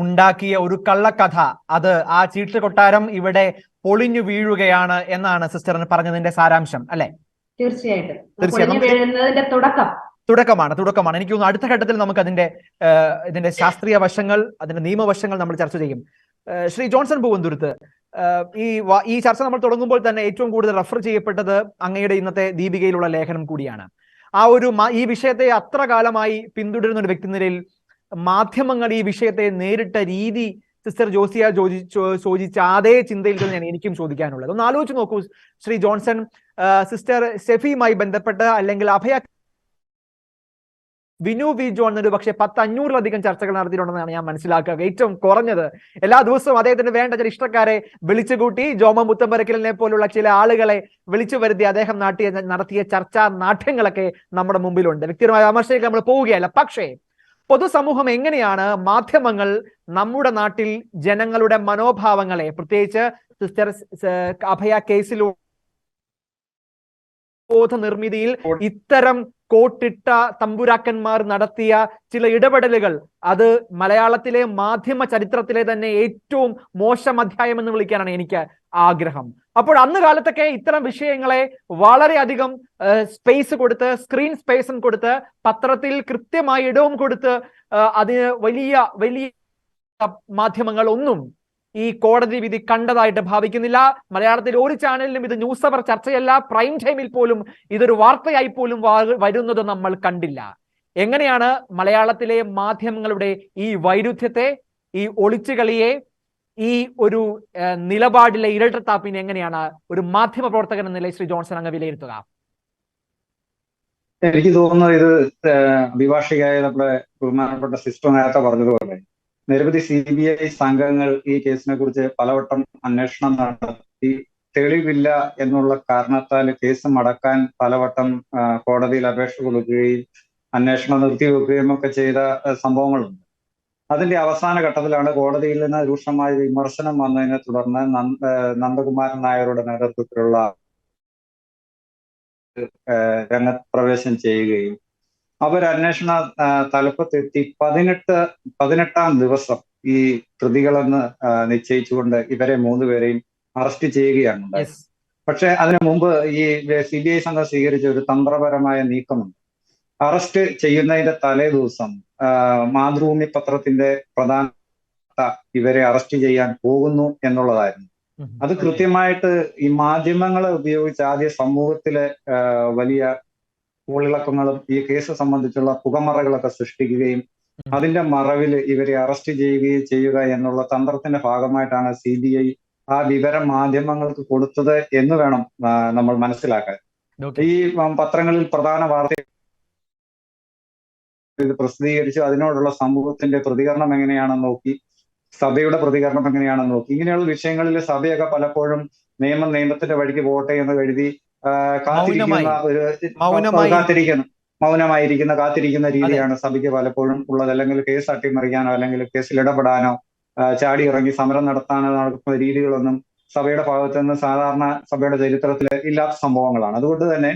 ഉണ്ടാക്കിയ ഒരു കള്ളക്കഥ, അത് ആ ചീട്ട് കൊട്ടാരം ഇവിടെ പൊളിഞ്ഞു വീഴുകയാണ് എന്നാണ് സിസ്റ്ററിന് പറഞ്ഞതിന്റെ സാരാംശം, അല്ലെ? തീർച്ചയായിട്ടും. വീഴുന്നതിന്റെ തുടക്കമാണ്. എനിക്ക് തോന്നുന്നു അടുത്ത ഘട്ടത്തിൽ നമുക്ക് ഇതിന്റെ ശാസ്ത്രീയ വശങ്ങൾ, അതിന്റെ നിയമവശങ്ങൾ നമ്മൾ ചർച്ച ചെയ്യും. ശ്രീ ജോൺസൺ പൂവന്തുരുത്ത്, ഈ ചർച്ച നമ്മൾ തുടങ്ങുമ്പോൾ തന്നെ ഏറ്റവും കൂടുതൽ റെഫർ ചെയ്യപ്പെട്ടത് അങ്ങയുടെ ഇന്നത്തെ ദീപികയിലുള്ള ലേഖനം കൂടിയാണ്. ഈ വിഷയത്തെ അത്ര കാലമായി പിന്തുടരുന്ന ഒരു വ്യക്തി നിലയിൽ മാധ്യമങ്ങൾ ഈ വിഷയത്തെ നേരിട്ട രീതി സിസ്റ്റർ ജോസിയ ചോദിച്ച അതേ ചിന്തയിൽ തന്നെയാണ് എനിക്കും ചോദിക്കാനുള്ളത്. ഒന്ന് ആലോചിച്ച് നോക്കൂ ശ്രീ ജോൺസൺ, സിസ്റ്റർ ഷെഫിയുമായി ബന്ധപ്പെട്ട് അല്ലെങ്കിൽ അഭയ വിനു വി ജോൺ ഒരു പക്ഷേ 500-ലധികം ചർച്ചകൾ നടത്തിയിട്ടുണ്ടെന്നാണ് ഞാൻ മനസ്സിലാക്കുക. ഏറ്റവും കുറഞ്ഞത് എല്ലാ ദിവസവും അദ്ദേഹത്തിന് വേണ്ട ചില ഇഷ്ടക്കാരെ വിളിച്ചുകൂട്ടി, ജോമ മുത്തമ്പരക്കലിനെ പോലുള്ള ചില ആളുകളെ വിളിച്ചു വരുത്തി അദ്ദേഹം നടത്തിയ ചർച്ചാ നാട്യങ്ങളൊക്കെ നമ്മുടെ മുമ്പിലുണ്ട്. വ്യക്തിപരമായ വിമർശനത്തിൽ നമ്മൾ പോവുകയല്ല. പക്ഷേ പൊതുസമൂഹം എങ്ങനെയാണ് മാധ്യമങ്ങൾ നമ്മുടെ നാട്ടിൽ ജനങ്ങളുടെ മനോഭാവങ്ങളെ, പ്രത്യേകിച്ച് സിസ്റ്റർ അഭയ കേസിലൂടെ നിർമ്മിതിയിൽ ഇത്തരം കോട്ടിട്ട തമ്പുരാക്കന്മാർ നടത്തിയ ചില ഇടപെടലുകൾ, അത് മലയാളത്തിലെ മാധ്യമ ചരിത്രത്തിലെ തന്നെ ഏറ്റവും മോശം അധ്യായം എന്ന് വിളിക്കാനാണ് എനിക്ക് ആഗ്രഹം. അപ്പോൾ അന്ന് കാലത്തൊക്കെ ഇത്തരം വിഷയങ്ങളെ വളരെയധികം സ്പേസ് കൊടുത്ത്, സ്ക്രീൻ സ്പേസും കൊടുത്ത്, പത്രത്തിൽ കൃത്യമായ ഇടവും കൊടുത്ത്, അതിന് വലിയ മാധ്യമങ്ങൾ ഒന്നും ഈ കോടതി വിധി കണ്ടതായിട്ട് ഭാവിക്കുന്നില്ല. മലയാളത്തിൽ ഒരു ചാനലിലും ഇത് ന്യൂസ് അവർ ചർച്ചയല്ല, പ്രൈം ടൈമിൽ പോലും ഇതൊരു വാർത്തയായി പോലും വരുന്നത് നമ്മൾ കണ്ടില്ല. എങ്ങനെയാണ് മലയാളത്തിലെ മാധ്യമങ്ങളുടെ ഈ വൈരുദ്ധ്യത്തെ, ഈ ഒളിച്ചുകളിയെ, ഈ ഒരു നിലപാടിലെ ഇരട്ടത്താപ്പിനെ എങ്ങനെയാണ് ഒരു മാധ്യമ പ്രവർത്തകൻ എന്ന നിലയിൽ ശ്രീ ജോൺസൺ അങ്ങ് വിലയിരുത്തുക? എനിക്ക് തോന്നുന്നത് ഇത് അഭിഭാഷകയായ നമ്മുടെ ബഹുമാനപ്പെട്ട സിസ്റ്റർ നേരത്തെ പറഞ്ഞതുപോലെ നിരവധി CBI സംഘങ്ങൾ ഈ കേസിനെ കുറിച്ച് പലവട്ടം അന്വേഷണം നടത്തി തെളിവില്ല എന്നുള്ള കാരണത്താൽ കേസ് മടക്കാൻ പലവട്ടം കോടതിയിൽ അപേക്ഷ കൊടുക്കുകയും അന്വേഷണം നിർത്തിവെക്കുകയും ഒക്കെ ചെയ്ത സംഭവങ്ങളുണ്ട്. അതിന്റെ അവസാന ഘട്ടത്തിലാണ് കോടതിയിൽ നിന്ന് രൂക്ഷമായ വിമർശനം വന്നതിനെ തുടർന്ന് നന്ദകുമാരൻ നായരുടെ നേതൃത്വത്തിലുള്ള രംഗപ്രവേശം ചെയ്യുകയും അവർ അന്വേഷണ തലപ്പത്തെത്തി 18-ാം ദിവസം ഈ പ്രതികളെന്ന് നിശ്ചയിച്ചുകൊണ്ട് ഇവരെ 3 പേരെയും അറസ്റ്റ് ചെയ്യുകയാണ് ഉണ്ടായത്. പക്ഷെ അതിനു മുമ്പ് ഈ CBI സംഘം സ്വീകരിച്ച ഒരു തന്ത്രപരമായ നീക്കമുണ്ട്. അറസ്റ്റ് ചെയ്യുന്നതിന്റെ തലേ ദിവസം മാതൃഭൂമി പത്രത്തിന്റെ പ്രധാന ഇവരെ അറസ്റ്റ് ചെയ്യാൻ പോകുന്നു എന്നുള്ളതായിരുന്നു. അത് കൃത്യമായിട്ട് ഈ മാധ്യമങ്ങളെ ഉപയോഗിച്ച് ആദ്യ സമൂഹത്തിലെ വലിയ ൂളിളക്കങ്ങളും ഈ കേസ് സംബന്ധിച്ചുള്ള പുകമറകളൊക്കെ സൃഷ്ടിക്കുകയും അതിന്റെ മറവിൽ ഇവരെ അറസ്റ്റ് ചെയ്യുക എന്നുള്ള തന്ത്രത്തിന്റെ ഭാഗമായിട്ടാണ് CBI ആ വിവരം മാധ്യമങ്ങൾക്ക് കൊടുത്തത് എന്ന് വേണം നമ്മൾ മനസ്സിലാക്കാൻ. ഈ പത്രങ്ങളിൽ പ്രധാന വാർത്ത ഇത് പ്രസിദ്ധീകരിച്ചു, അതിനോടുള്ള സമൂഹത്തിന്റെ പ്രതികരണം എങ്ങനെയാണെന്ന് നോക്കി, സഭയുടെ പ്രതികരണം എങ്ങനെയാണെന്ന് നോക്കി, ഇങ്ങനെയുള്ള വിഷയങ്ങളിൽ സഭയൊക്കെ പലപ്പോഴും നിയമത്തിന്റെ വഴിക്ക് പോകട്ടെ എന്ന് കരുതി കാത്തിരിക്കുന്ന രീതിയാണ് സഭയ്ക്ക് പലപ്പോഴും ഉള്ളത്. അല്ലെങ്കിൽ കേസ് അട്ടിമറിക്കാനോ അല്ലെങ്കിൽ കേസിൽ ഇടപെടാനോ ചാടി ഇറങ്ങി സമരം നടത്താനോ നടക്കുന്ന രീതികളൊന്നും സഭയുടെ ഭാഗത്ത് നിന്ന് സാധാരണ സഭയുടെ ചരിത്രത്തിൽ ഇല്ലാത്ത സംഭവങ്ങളാണ്. അതുകൊണ്ട് തന്നെ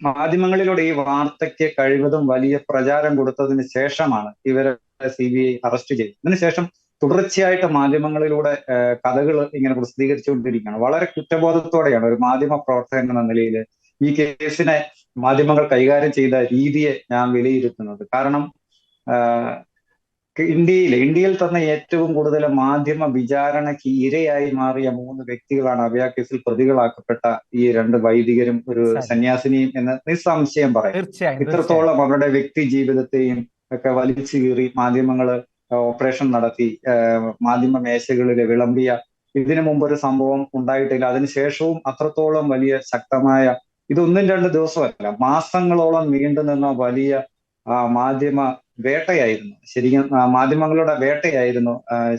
മാധ്യമങ്ങളിലൂടെ ഈ വാർത്തയ്ക്ക് കഴിവതും വലിയ പ്രചാരം കൊടുത്തതിന് ശേഷമാണ് ഇവരെ CBI അറസ്റ്റ് ചെയ്തത്. അതിനുശേഷം തുടർച്ചയായിട്ട് മാധ്യമങ്ങളിലൂടെ കഥകൾ ഇങ്ങനെ പ്രസിദ്ധീകരിച്ചുകൊണ്ടിരിക്കുകയാണ്. വളരെ കുറ്റബോധത്തോടെയാണ് ഒരു മാധ്യമ പ്രവർത്തകൻ എന്ന നിലയിൽ ഈ കേസിനെ മാധ്യമങ്ങൾ കൈകാര്യം ചെയ്ത രീതിയെ ഞാൻ വിലയിരുത്തുന്നത്. കാരണം ഇന്ത്യയിൽ തന്നെ ഏറ്റവും കൂടുതൽ മാധ്യമ വിചാരണയ്ക്ക് ഇരയായി മാറിയ 3 വ്യക്തികളാണ് അഭയ കേസിൽ പ്രതികളാക്കപ്പെട്ട ഈ 2 വൈദികരും ഒരു സന്യാസിനിയും എന്ന് നിസ്സംശയം പറയാം. ഇത്രത്തോളം അവരുടെ വ്യക്തി ജീവിതത്തെയും ഒക്കെ വലിച്ചു കീറി മാധ്യമങ്ങള് ഓപ്പറേഷൻ നടത്തി മാധ്യമ മേശകളിൽ വിളമ്പിയ ഇതിനു മുമ്പ് ഒരു സംഭവം ഉണ്ടായിട്ടില്ല. അതിനുശേഷവും അത്രത്തോളം വലിയ ശക്തമായ ഇതൊന്നും രണ്ട് ദിവസമല്ല, മാസങ്ങളോളം നീണ്ടു നിന്ന വലിയ മാധ്യമ വേട്ടയായിരുന്നു. ശരിക്കും മാധ്യമങ്ങളുടെ വേട്ടയായിരുന്നു.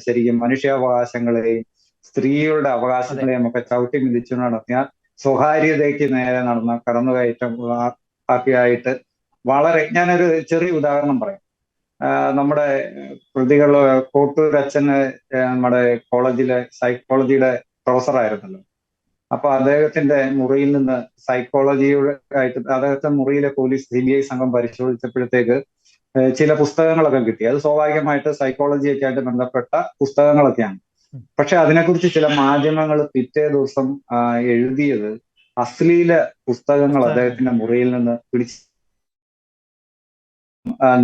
ശരിക്കും മനുഷ്യാവകാശങ്ങളെയും സ്ത്രീകളുടെ അവകാശങ്ങളെയും ഒക്കെ ചവിട്ടി മിതിച്ചു നടത്തിയ, സ്വകാര്യതയ്ക്ക് നേരെ നടന്ന കടന്നുകയറ്റം ഒക്കെയായിട്ട് വളരെ, ഞാനൊരു ചെറിയ ഉദാഹരണം പറയാം. നമ്മുടെ പ്രതികള് കോട്ടൂരച്ഛന് നമ്മുടെ കോളേജിലെ സൈക്കോളജിയുടെ പ്രൊഫസറായിരുന്നല്ലോ. അപ്പൊ അദ്ദേഹത്തിന്റെ മുറിയിൽ നിന്ന് സൈക്കോളജിയുടെ ആയിട്ട് അദ്ദേഹത്തെ മുറിയിലെ പോലീസ് CBI സംഘം പരിശോധിച്ചപ്പോഴത്തേക്ക് ചില പുസ്തകങ്ങളൊക്കെ കിട്ടി. അത് സ്വാഭാവികമായിട്ട് സൈക്കോളജിയൊക്കെ ആയിട്ട് ബന്ധപ്പെട്ട പുസ്തകങ്ങളൊക്കെയാണ്. പക്ഷെ അതിനെക്കുറിച്ച് ചില മാധ്യമങ്ങൾ പിറ്റേ ദിവസം എഴുതിയത് അശ്ലീല പുസ്തകങ്ങൾ അദ്ദേഹത്തിന്റെ മുറിയിൽ നിന്ന് പിടിച്ച്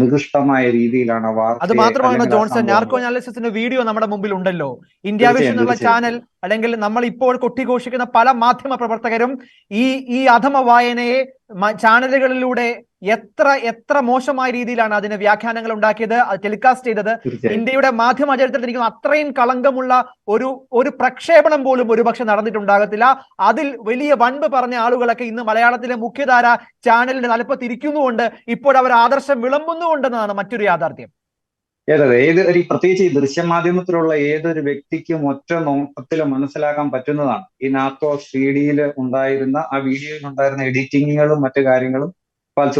നികൃഷ്ടമായ രീതിയിലാണ് അത് മാത്രമാണ് ജോൺസൺ, നാർക്കോ അനാലിസിസിന്റെ വീഡിയോ നമ്മുടെ മുമ്പിൽ ഉണ്ടല്ലോ. ഇന്ത്യ വിഷൻ എന്നുള്ള ചാനൽ അല്ലെങ്കിൽ നമ്മൾ ഇപ്പോൾ കൊട്ടിഘോഷിക്കുന്ന പല മാധ്യമ പ്രവർത്തകരും ഈ അധമ വായനയെ ചാനലുകളിലൂടെ എത്ര മോശമായ രീതിയിലാണ് അതിന് വ്യാഖ്യാനങ്ങൾ ഉണ്ടാക്കിയത്, അത് ടെലികാസ്റ്റ് ചെയ്തത്. ഇന്ത്യയുടെ മാധ്യമ ചരിത്രത്തിൽ എനിക്ക് അത്രയും കളങ്കമുള്ള ഒരു പ്രക്ഷേപണം പോലും ഒരുപക്ഷെ നടന്നിട്ടുണ്ടാകത്തില്ല. അതിൽ വലിയ വൻപ് പറഞ്ഞ ആളുകളൊക്കെ ഇന്ന് മലയാളത്തിലെ മുഖ്യധാര ചാനലിന്റെ തലപ്പത്തിരിക്കുന്നുകൊണ്ട് ഇപ്പോൾ അവർ ആദർശം വിളമ്പുന്നുണ്ടെന്നതാണ് മറ്റൊരു യാഥാർത്ഥ്യം. പ്രത്യേകിച്ച് ഈ ദൃശ്യമാധ്യമത്തിലുള്ള ഏതൊരു വ്യക്തിക്കും ഒറ്റ നോട്ടത്തിൽ മനസ്സിലാക്കാൻ പറ്റുന്നതാണ്. ഈ നാർക്കോ CD-യിൽ ഉണ്ടായിരുന്ന, ആ വീഡിയോയിൽ ഉണ്ടായിരുന്ന എഡിറ്റിങ്ങുകളും മറ്റു കാര്യങ്ങളും ഒരു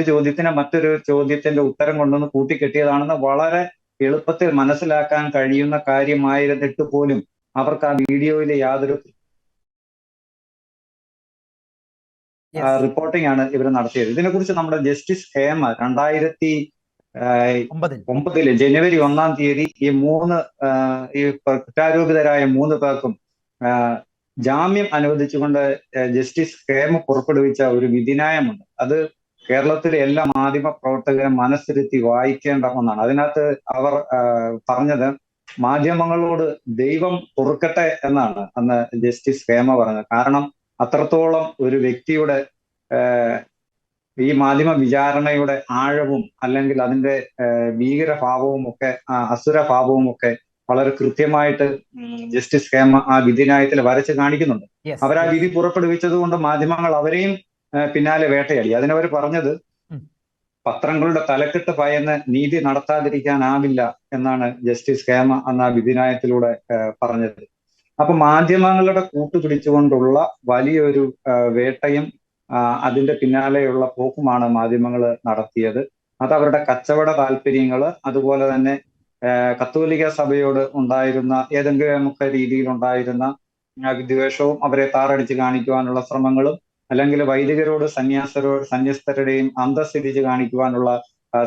ചോദ്യത്തിന് മറ്റൊരു ചോദ്യത്തിന്റെ ഉത്തരം കൊണ്ടൊന്ന് കൂട്ടിക്കെട്ടിയതാണെന്ന് വളരെ എളുപ്പത്തിൽ മനസ്സിലാക്കാൻ കഴിയുന്ന കാര്യമായിരുന്നിട്ട് പോലും അവർക്ക് ആ വീഡിയോയിലെ യാതൊരു റിപ്പോർട്ടിംഗ് ആണ് ഇവർ നടത്തിയത്. ഇതിനെക്കുറിച്ച് നമ്മുടെ ജസ്റ്റിസ് ഹേമ 2009 ജനുവരി 1-ാം തീയതി ഈ കുറ്റാരോപിതരായ 3 പേർക്കും ജാമ്യം അനുവദിച്ചുകൊണ്ട് ജസ്റ്റിസ് ഹേമ പുറപ്പെടുവിച്ച ഒരു വിധിന്യായമുണ്ട്. അത് കേരളത്തിലെ എല്ലാ മാധ്യമ പ്രവർത്തകരും മനസ്സിരുത്തി വായിക്കേണ്ട ഒന്നാണ്. അതിനകത്ത് അവർ പറഞ്ഞത്, മാധ്യമങ്ങളോട് ദൈവം പൊറുക്കട്ടെ എന്നാണ് അന്ന് ജസ്റ്റിസ് ഹേമ പറഞ്ഞത്. കാരണം അത്രത്തോളം ഒരു വ്യക്തിയുടെ ഈ മാധ്യമ വിചാരണയുടെ ആഴവും അല്ലെങ്കിൽ അതിന്റെ ഭീകരഭാവവും ഒക്കെ അസുരഭാവവും ഒക്കെ വളരെ കൃത്യമായിട്ട് ജസ്റ്റിസ് ഹേമ ആ വിധിന്യായത്തിൽ വരച്ച് കാണിക്കുന്നുണ്ട്. അവർ ആ വിധി പുറപ്പെടുവിച്ചത് കൊണ്ട് മാധ്യമങ്ങൾ അവരെയും പിന്നാലെ വേട്ടയാടി. അതിനവർ പറഞ്ഞത്, പത്രങ്ങളുടെ തലക്കെട്ട് ഭയന്ന് നീതി നടത്താതിരിക്കാനാവില്ല എന്നാണ് ജസ്റ്റിസ് ഹേമ അന്ന് ആ വിധിന്യായത്തിലൂടെ പറഞ്ഞത്. അപ്പൊ മാധ്യമങ്ങളുടെ കൂട്ടുപിടിച്ചുകൊണ്ടുള്ള വലിയൊരു വേട്ടയും അതിന്റെ പിന്നാലെയുള്ള പോക്കുമാണ് മാധ്യമങ്ങൾ നടത്തിയത്. അത് അവരുടെ കച്ചവട താല്പര്യങ്ങള്, അതുപോലെ തന്നെ കത്തോലിക്ക സഭയോട് ഉണ്ടായിരുന്ന ഏതെങ്കിലുമൊക്കെ രീതിയിലുണ്ടായിരുന്ന വിദ്വേഷവും അവരെ താറടിച്ച് കാണിക്കുവാനുള്ള ശ്രമങ്ങളും, അല്ലെങ്കിൽ വൈദികരോട് സന്യസ്തരുടെയും അന്തസ്ഥിതിച്ച് കാണിക്കുവാനുള്ള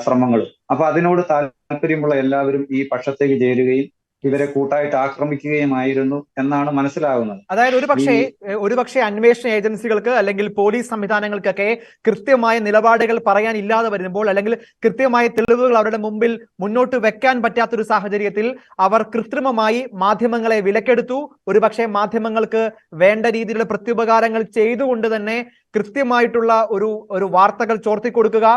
ശ്രമങ്ങളും. അപ്പൊ അതിനോട് താല്പര്യമുള്ള എല്ലാവരും ഈ പക്ഷത്തേക്ക് ചേരുകയും ഇവരെ കൂട്ടായിട്ട് ആക്രമിക്കുകയുമായിരുന്നു എന്നാണ് മനസ്സിലാകുന്നത്. അതായത് ഒരുപക്ഷെ അന്വേഷണ ഏജൻസികൾക്ക് അല്ലെങ്കിൽ പോലീസ് സംവിധാനങ്ങൾക്കൊക്കെ കൃത്യമായ നിലപാടുകൾ പറയാനില്ലാതെ വരുമ്പോൾ, അല്ലെങ്കിൽ കൃത്യമായ തെളിവുകൾ അവരുടെ മുമ്പിൽ മുന്നോട്ട് വെക്കാൻ പറ്റാത്തൊരു സാഹചര്യത്തിൽ അവർ കൃത്രിമമായി മാധ്യമങ്ങളെ വിലക്കെടുത്തു. ഒരുപക്ഷെ മാധ്യമങ്ങൾക്ക് വേണ്ട രീതിയിലുള്ള പ്രത്യുപകാരങ്ങൾ ചെയ്തുകൊണ്ട് തന്നെ കൃത്യമായിട്ടുള്ള ഒരു വാർത്തകൾ ചോർത്തിക്കൊടുക്കുക,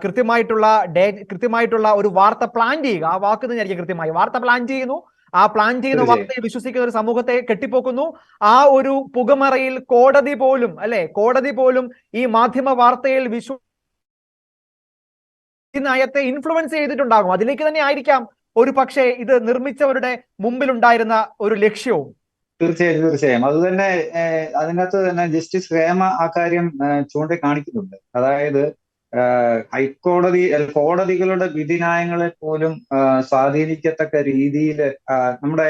കൃത്യമായിട്ടുള്ള ഒരു വാർത്ത പ്ലാൻ ചെയ്യുക. ആ വാക്ക് തന്നെയായിരിക്കും കൃത്യമായി. വാർത്ത പ്ലാൻ ചെയ്യുന്നു, ആ പ്ലാൻ ചെയ്യുന്ന വാർത്തയെ വിശ്വസിക്കുന്ന ഒരു സമൂഹത്തെ കെട്ടിപ്പോക്കുന്നു. ആ ഒരു പുകമറയിൽ കോടതി പോലും ഈ മാധ്യമ വാർത്തയിൽ നയത്തെ ഇൻഫ്ലുവൻസ് ചെയ്തിട്ടുണ്ടാകും. അതിലേക്ക് തന്നെ ആയിരിക്കാം ഒരു പക്ഷേ ഇത് നിർമ്മിച്ചവരുടെ മുമ്പിലുണ്ടായിരുന്ന ഒരു ലക്ഷ്യവും. തീർച്ചയായും അത് തന്നെ. അതിനകത്ത് തന്നെ ജസ്റ്റിസ് ഹേമ ആ കാര്യം ചൂണ്ടിക്കാണിക്കുന്നുണ്ട്. അതായത് കോടതികളുടെ വിധിന്യായങ്ങളെ പോലും സ്വാധീനിക്കത്തക്ക രീതിയിൽ നമ്മുടെ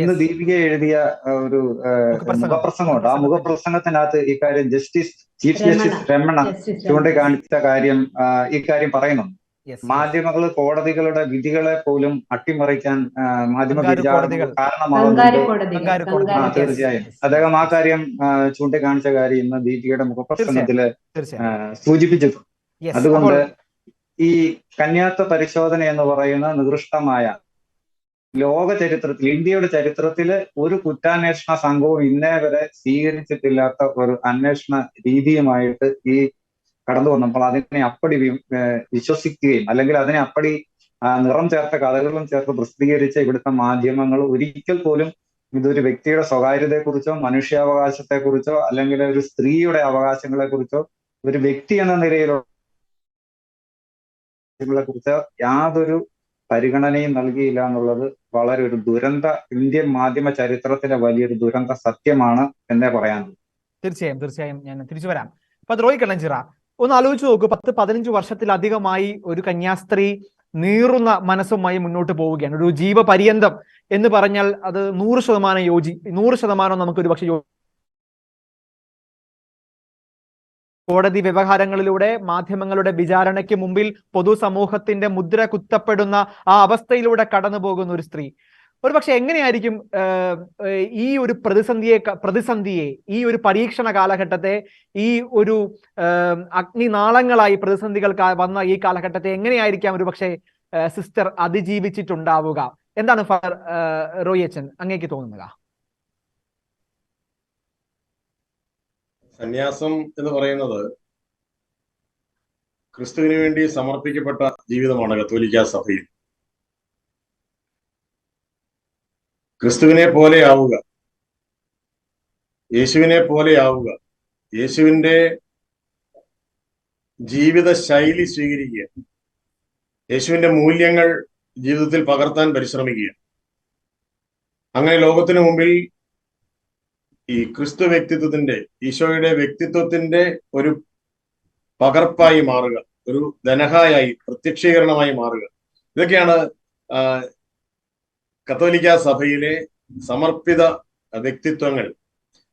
ഇന്ന് ദീപിക എഴുതിയ ഒരു മുഖപ്രസംഗമുണ്ട്. ആ മുഖപ്രസംഗത്തിനകത്ത് ഇക്കാര്യം ചീഫ് ജസ്റ്റിസ് രമണ ചൂണ്ടിക്കാണിച്ച കാര്യം ഇക്കാര്യം പറയുന്നുണ്ട്. മാധ്യമങ്ങൾ കോടതികളുടെ വിധികളെ പോലും അട്ടിമറിക്കാൻ മാധ്യമ വിചാരണ കാരണമാകുന്നുണ്ട്. തീർച്ചയായും അദ്ദേഹം ആ കാര്യം ചൂണ്ടിക്കാണിച്ച കാര്യം ഇന്ന് ദീപികയുടെ മുഖപ്രസംഗത്തില് സൂചിപ്പിച്ചിട്ടുണ്ട്. അതുകൊണ്ട് ഈ കന്യാത്വ പരിശോധന എന്ന് പറയുന്ന നികൃഷ്ടമായ ലോക ചരിത്രത്തിൽ, ഇന്ത്യയുടെ ചരിത്രത്തില് ഒരു കുറ്റാന്വേഷണ സംഘവും ഇന്നേ വരെ സ്വീകരിച്ചിട്ടില്ലാത്ത ഒരു അന്വേഷണ രീതിയുമായിട്ട് ഈ കടന്നു വന്നപ്പോൾ അതിനെ അപ്പടി വിശ്വസിക്കുകയും അല്ലെങ്കിൽ അതിനെ അപ്പടി നിറം ചേർത്ത കഥകളും ചേർത്ത് പ്രസിദ്ധീകരിച്ച ഇവിടുത്തെ മാധ്യമങ്ങൾ ഒരിക്കൽ പോലും ഇതൊരു വ്യക്തിയുടെ സ്വകാര്യതയെക്കുറിച്ചോ മനുഷ്യാവകാശത്തെക്കുറിച്ചോ അല്ലെങ്കിൽ ഒരു സ്ത്രീയുടെ അവകാശങ്ങളെക്കുറിച്ചോ ഒരു വ്യക്തി എന്ന നിലയിലുള്ള കുറിച്ച് യാതൊരു പരിഗണനയും നൽകിയില്ല എന്നുള്ളത് വളരെ ഒരു ഇന്ത്യൻ മാധ്യമ ചരിത്രത്തിലെ വലിയൊരു ദുരന്ത സത്യമാണ് എന്നേ പറയാനുള്ളൂ. തീർച്ചയായും ഞാൻ തിരിച്ചു വരാം. അപ്പൊ റോയ് കണ്ണഞ്ചിറ, ഒന്ന് ആലോചിച്ച് നോക്കൂ, 10-15 വർഷത്തിലധികമായി ഒരു കന്യാസ്ത്രീ നീറുന്ന മനസ്സുമായി മുന്നോട്ട് പോവുകയാണ്. ഒരു ജീവപര്യന്തം എന്ന് പറഞ്ഞാൽ അത് 100% നമുക്കൊരു പക്ഷേ കോടതി വ്യവഹാരങ്ങളിലൂടെ മാധ്യമങ്ങളുടെ വിചാരണയ്ക്ക് മുമ്പിൽ പൊതുസമൂഹത്തിന്റെ മുദ്ര കുത്തപ്പെടുന്ന ആ അവസ്ഥയിലൂടെ കടന്നു പോകുന്ന ഒരു സ്ത്രീ ഒരു പക്ഷെ എങ്ങനെയായിരിക്കും ഈ ഒരു പ്രതിസന്ധിയെ ഈ ഒരു പരീക്ഷണ കാലഘട്ടത്തെ ഈ ഒരു അഗ്നിനാളങ്ങളായി പ്രതിസന്ധികൾ വന്ന ഈ കാലഘട്ടത്തെ എങ്ങനെയായിരിക്കാം ഒരു പക്ഷേ സിസ്റ്റർ അതിജീവിച്ചിട്ടുണ്ടാവുക? എന്താണ് റോയി അച്ഛൻ അങ്ങേക്ക് തോന്നുന്നത്? സന്യാസം എന്ന് പറയുന്നത് ക്രിസ്തുവിന് വേണ്ടി സമർപ്പിക്കപ്പെട്ട ജീവിതമാണ് കത്തോലിക്ക സഭയിൽ. ക്രിസ്തുവിനെ പോലെ ആവുക, യേശുവിനെ പോലെ ആവുക, യേശുവിന്റെ ജീവിത ശൈലി സ്വീകരിക്കുക, യേശുവിന്റെ മൂല്യങ്ങൾ ജീവിതത്തിൽ പകർത്താൻ പരിശ്രമിക്കുക. അങ്ങനെ ലോകത്തിനു മുമ്പിൽ ഈ ക്രിസ്തു വ്യക്തിത്വത്തിന്റെ, ഈശോയുടെ വ്യക്തിത്വത്തിന്റെ ഒരു പകർപ്പായി മാറുക, ഒരു ധനഹായായി പ്രത്യക്ഷീകരണമായി മാറുക. ഇതൊക്കെയാണ് കത്തോലിക്ക സഭയിലെ സമർപ്പിത വ്യക്തിത്വങ്ങൾ.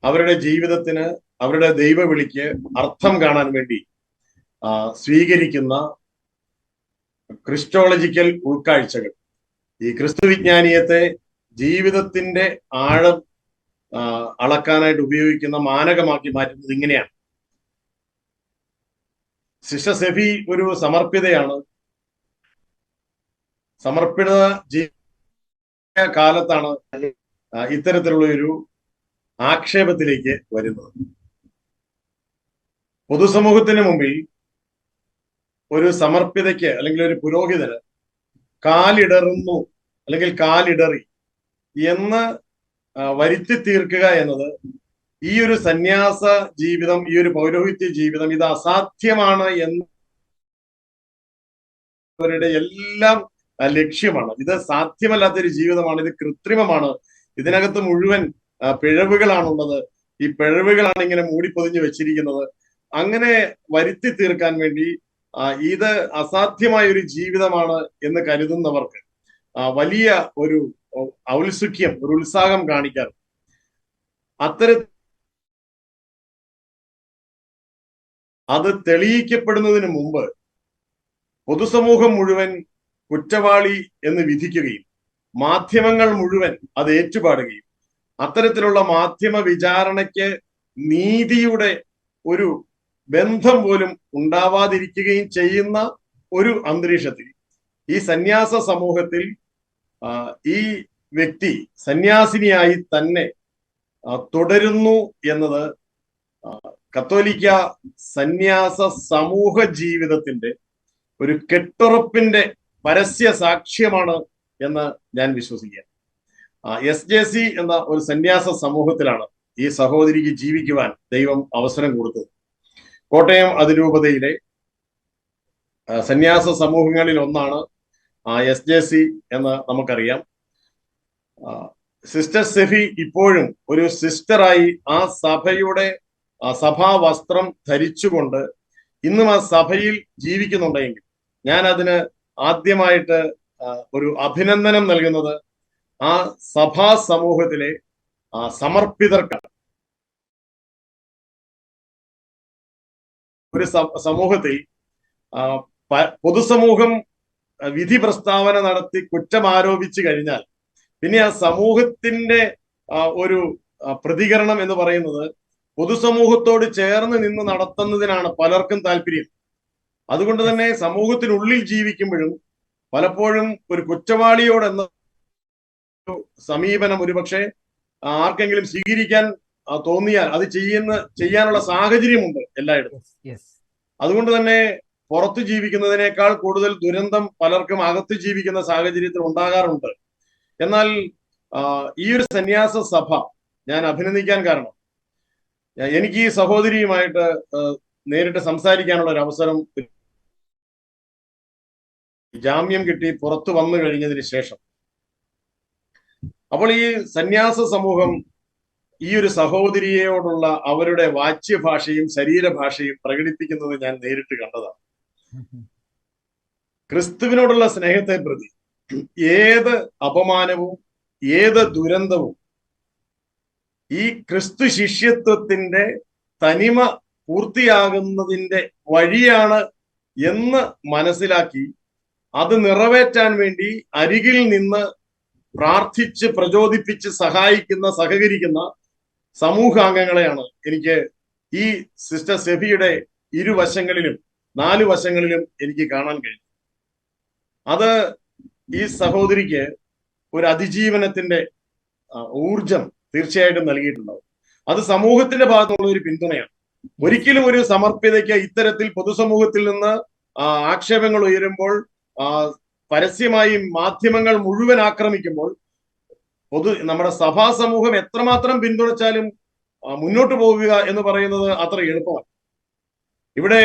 അവരുടെ ജീവിതത്തിന്, അവരുടെ ദൈവവിളിക്ക് അർത്ഥം കാണാൻ വേണ്ടി സ്വീകരിക്കുന്ന ക്രിസ്റ്റോളജിക്കൽ ഉൾക്കാഴ്ചകൾ. ഈ ക്രിസ്തു വിജ്ഞാനീയത്തെ ജീവിതത്തിന്റെ ആഴം അളക്കാനായിട്ട് ഉപയോഗിക്കുന്ന മാനകമാക്കി മാറ്റുന്നത് ഇങ്ങനെയാണ്. സിസ്റ്റർ സെഫി ഒരു സമർപ്പിതയാണ്. സമർപ്പിത കാലത്താണ് ഇത്തരത്തിലുള്ള ഒരു ആക്ഷേപത്തിലേക്ക് വരുന്നത്. പൊതുസമൂഹത്തിന് മുമ്പിൽ ഒരു സമർപ്പിതയ്ക്ക് അല്ലെങ്കിൽ ഒരു പുരോഹിതന് കാലിടറുന്നു അല്ലെങ്കിൽ കാലിടറി എന്ന് വരുത്തി തീർക്കുക എന്നത് ഈ ഒരു സന്യാസ ജീവിതം, ഈ ഒരു പൗരോഹിത്യ ജീവിതം, ഇത് അസാധ്യമാണ് എന്നവരുടെ എല്ലാം ലക്ഷ്യമാണ്. ഇത് സാധ്യമല്ലാത്തൊരു ജീവിതമാണ്, ഇത് കൃത്രിമമാണ്, ഇതിനകത്ത് മുഴുവൻ പിഴവുകളാണുള്ളത്, ഈ പിഴവുകളാണ് ഇങ്ങനെ മൂടിപ്പൊതിഞ്ഞു വെച്ചിരിക്കുന്നത്. അങ്ങനെ വരുത്തി തീർക്കാൻ വേണ്ടി ഇത് അസാധ്യമായ ഒരു ജീവിതമാണ് എന്ന് കരുതുന്നവർക്ക് വലിയ ഒരു ഔത്സുക്യം, ഒരു ഉത്സാഹം കാണിക്കാൻ അത് തെളിയിക്കപ്പെടുന്നതിന് മുമ്പ് പൊതുസമൂഹം മുഴുവൻ കുറ്റവാളി എന്ന് വിധിക്കുകയും മാധ്യമങ്ങൾ മുഴുവൻ അത് ഏറ്റുപാടുകയും അത്തരത്തിലുള്ള മാധ്യമ വിചാരണയ്ക്ക് നീതിയുടെ ഒരു ബന്ധം പോലും ഉണ്ടാവാതിരിക്കുകയും ചെയ്യുന്ന ഒരു അന്തരീക്ഷത്തിൽ ഈ സന്യാസ സമൂഹത്തിൽ ഈ വ്യക്തി സന്യാസിനിയായി തന്നെ തുടരുന്നു എന്നത് കത്തോലിക്ക സന്യാസ സമൂഹ ജീവിതത്തിന്റെ ഒരു കെട്ടുറപ്പിന്റെ പരസ്യ സാക്ഷ്യമാണ് എന്ന് ഞാൻ വിശ്വസിക്കുക. SJC എന്ന ഒരു സന്യാസ സമൂഹത്തിലാണ് ഈ സഹോദരിക്ക് ജീവിക്കുവാൻ ദൈവം അവസരം കൊടുത്തത്. കോട്ടയം അതിരൂപതയിലെ സന്യാസ സമൂഹങ്ങളിൽ ഒന്നാണ് SJC എന്ന് നമുക്കറിയാം. സിസ്റ്റർ സെഫി ഇപ്പോഴും ഒരു സിസ്റ്ററായി ആ സഭയുടെ സഭാ വസ്ത്രം ധരിച്ചുകൊണ്ട് ഇന്നും ആ സഭയിൽ ജീവിക്കുന്നുണ്ടെങ്കിൽ ഞാൻ അതിന് ആദ്യമായിട്ട് ഒരു അഭിനന്ദനം നൽകുന്നത് ആ സഭാ സമൂഹത്തിലെ സമർപ്പിതർക്കാണ്. ഒരു സമൂഹത്തിൽ പൊതുസമൂഹം വിധി പ്രസ്താവന നടത്തി കുറ്റം ആരോപിച്ചു കഴിഞ്ഞാൽ പിന്നെ ആ സമൂഹത്തിന്റെ ഒരു പ്രതികരണം എന്ന് പറയുന്നത് പൊതുസമൂഹത്തോട് ചേർന്ന് നിന്ന് നടത്തുന്നതിനാണ് പലർക്കും താല്പര്യം. അതുകൊണ്ട് തന്നെ സമൂഹത്തിനുള്ളിൽ ജീവിക്കുമ്പോഴും പലപ്പോഴും ഒരു കുറ്റവാളിയോടെന്ന സമീപനം ഒരുപക്ഷെ ആർക്കെങ്കിലും സ്വീകരിക്കാൻ തോന്നിയാൽ അത് ചെയ്യാനുള്ള സാഹചര്യമുണ്ട് എല്ലായിടത്തും. അതുകൊണ്ട് തന്നെ പുറത്ത് ജീവിക്കുന്നതിനേക്കാൾ കൂടുതൽ ദുരന്തം പലർക്കും അകത്ത് ജീവിക്കുന്ന സാഹചര്യത്തിൽ ഉണ്ടാകാറുണ്ട്. എന്നാൽ ഈ ഒരു സന്യാസ സഭ ഞാൻ അഭിനന്ദിക്കാൻ കാരണം എനിക്ക് ഈ സഹോദരിയുമായിട്ട് നേരിട്ട് സംസാരിക്കാനുള്ള ഒരു അവസരം ജാമ്യം കിട്ടി പുറത്തു വന്നു കഴിഞ്ഞതിന് ശേഷം. അപ്പോൾ ഈ സന്യാസ സമൂഹം ഈ ഒരു സഹോദരിയോടുള്ള അവരുടെ വാച്യഭാഷയും ശരീരഭാഷയും പ്രകടിപ്പിക്കുന്നത് ഞാൻ നേരിട്ട് കണ്ടതാണ്. ക്രിസ്തുവിനോടുള്ള സ്നേഹത്തെ പ്രതി ഏത് അപമാനവും ഏത് ദുരന്തവും ഈ ക്രിസ്തു ശിഷ്യത്വത്തിന്റെ തനിമ പൂർത്തിയാകുന്നതിന്റെ വഴിയാണ് എന്ന് മനസ്സിലാക്കി അത് നിറവേറ്റാൻ വേണ്ടി അരികിൽ നിന്ന് പ്രാർത്ഥിച്ച് പ്രചോദിപ്പിച്ച് സഹായിക്കുന്ന സഹകരിക്കുന്ന സമൂഹാംഗങ്ങളെയാണ് എനിക്ക് ഈ സിസ്റ്റർ സെഫിയുടെ ഇരുവശങ്ങളിലും 4 വശങ്ങളിലും എനിക്ക് കാണാൻ കഴിഞ്ഞു. അത് ഈ സഹോദരിക്ക് ഒരു അതിജീവനത്തിന്റെ ഊർജം തീർച്ചയായിട്ടും നൽകിയിട്ടുണ്ടാവും. അത് സമൂഹത്തിന്റെ ഭാഗത്തുള്ള ഒരു പിന്തുണയാണ്. ഒരിക്കലും ഒരു സമർപ്പിതയ്ക്ക് ഇത്തരത്തിൽ പൊതുസമൂഹത്തിൽ നിന്ന് ആക്ഷേപങ്ങൾ ഉയരുമ്പോൾ പരസ്യമായി മാധ്യമങ്ങൾ മുഴുവൻ ആക്രമിക്കുമ്പോൾ നമ്മുടെ സഭാ സമൂഹം എത്രമാത്രം പിന്തുണച്ചാലും മുന്നോട്ട് പോകുക എന്ന് പറയുന്നത് അത്ര എളുപ്പമല്ല. ഇവിടെ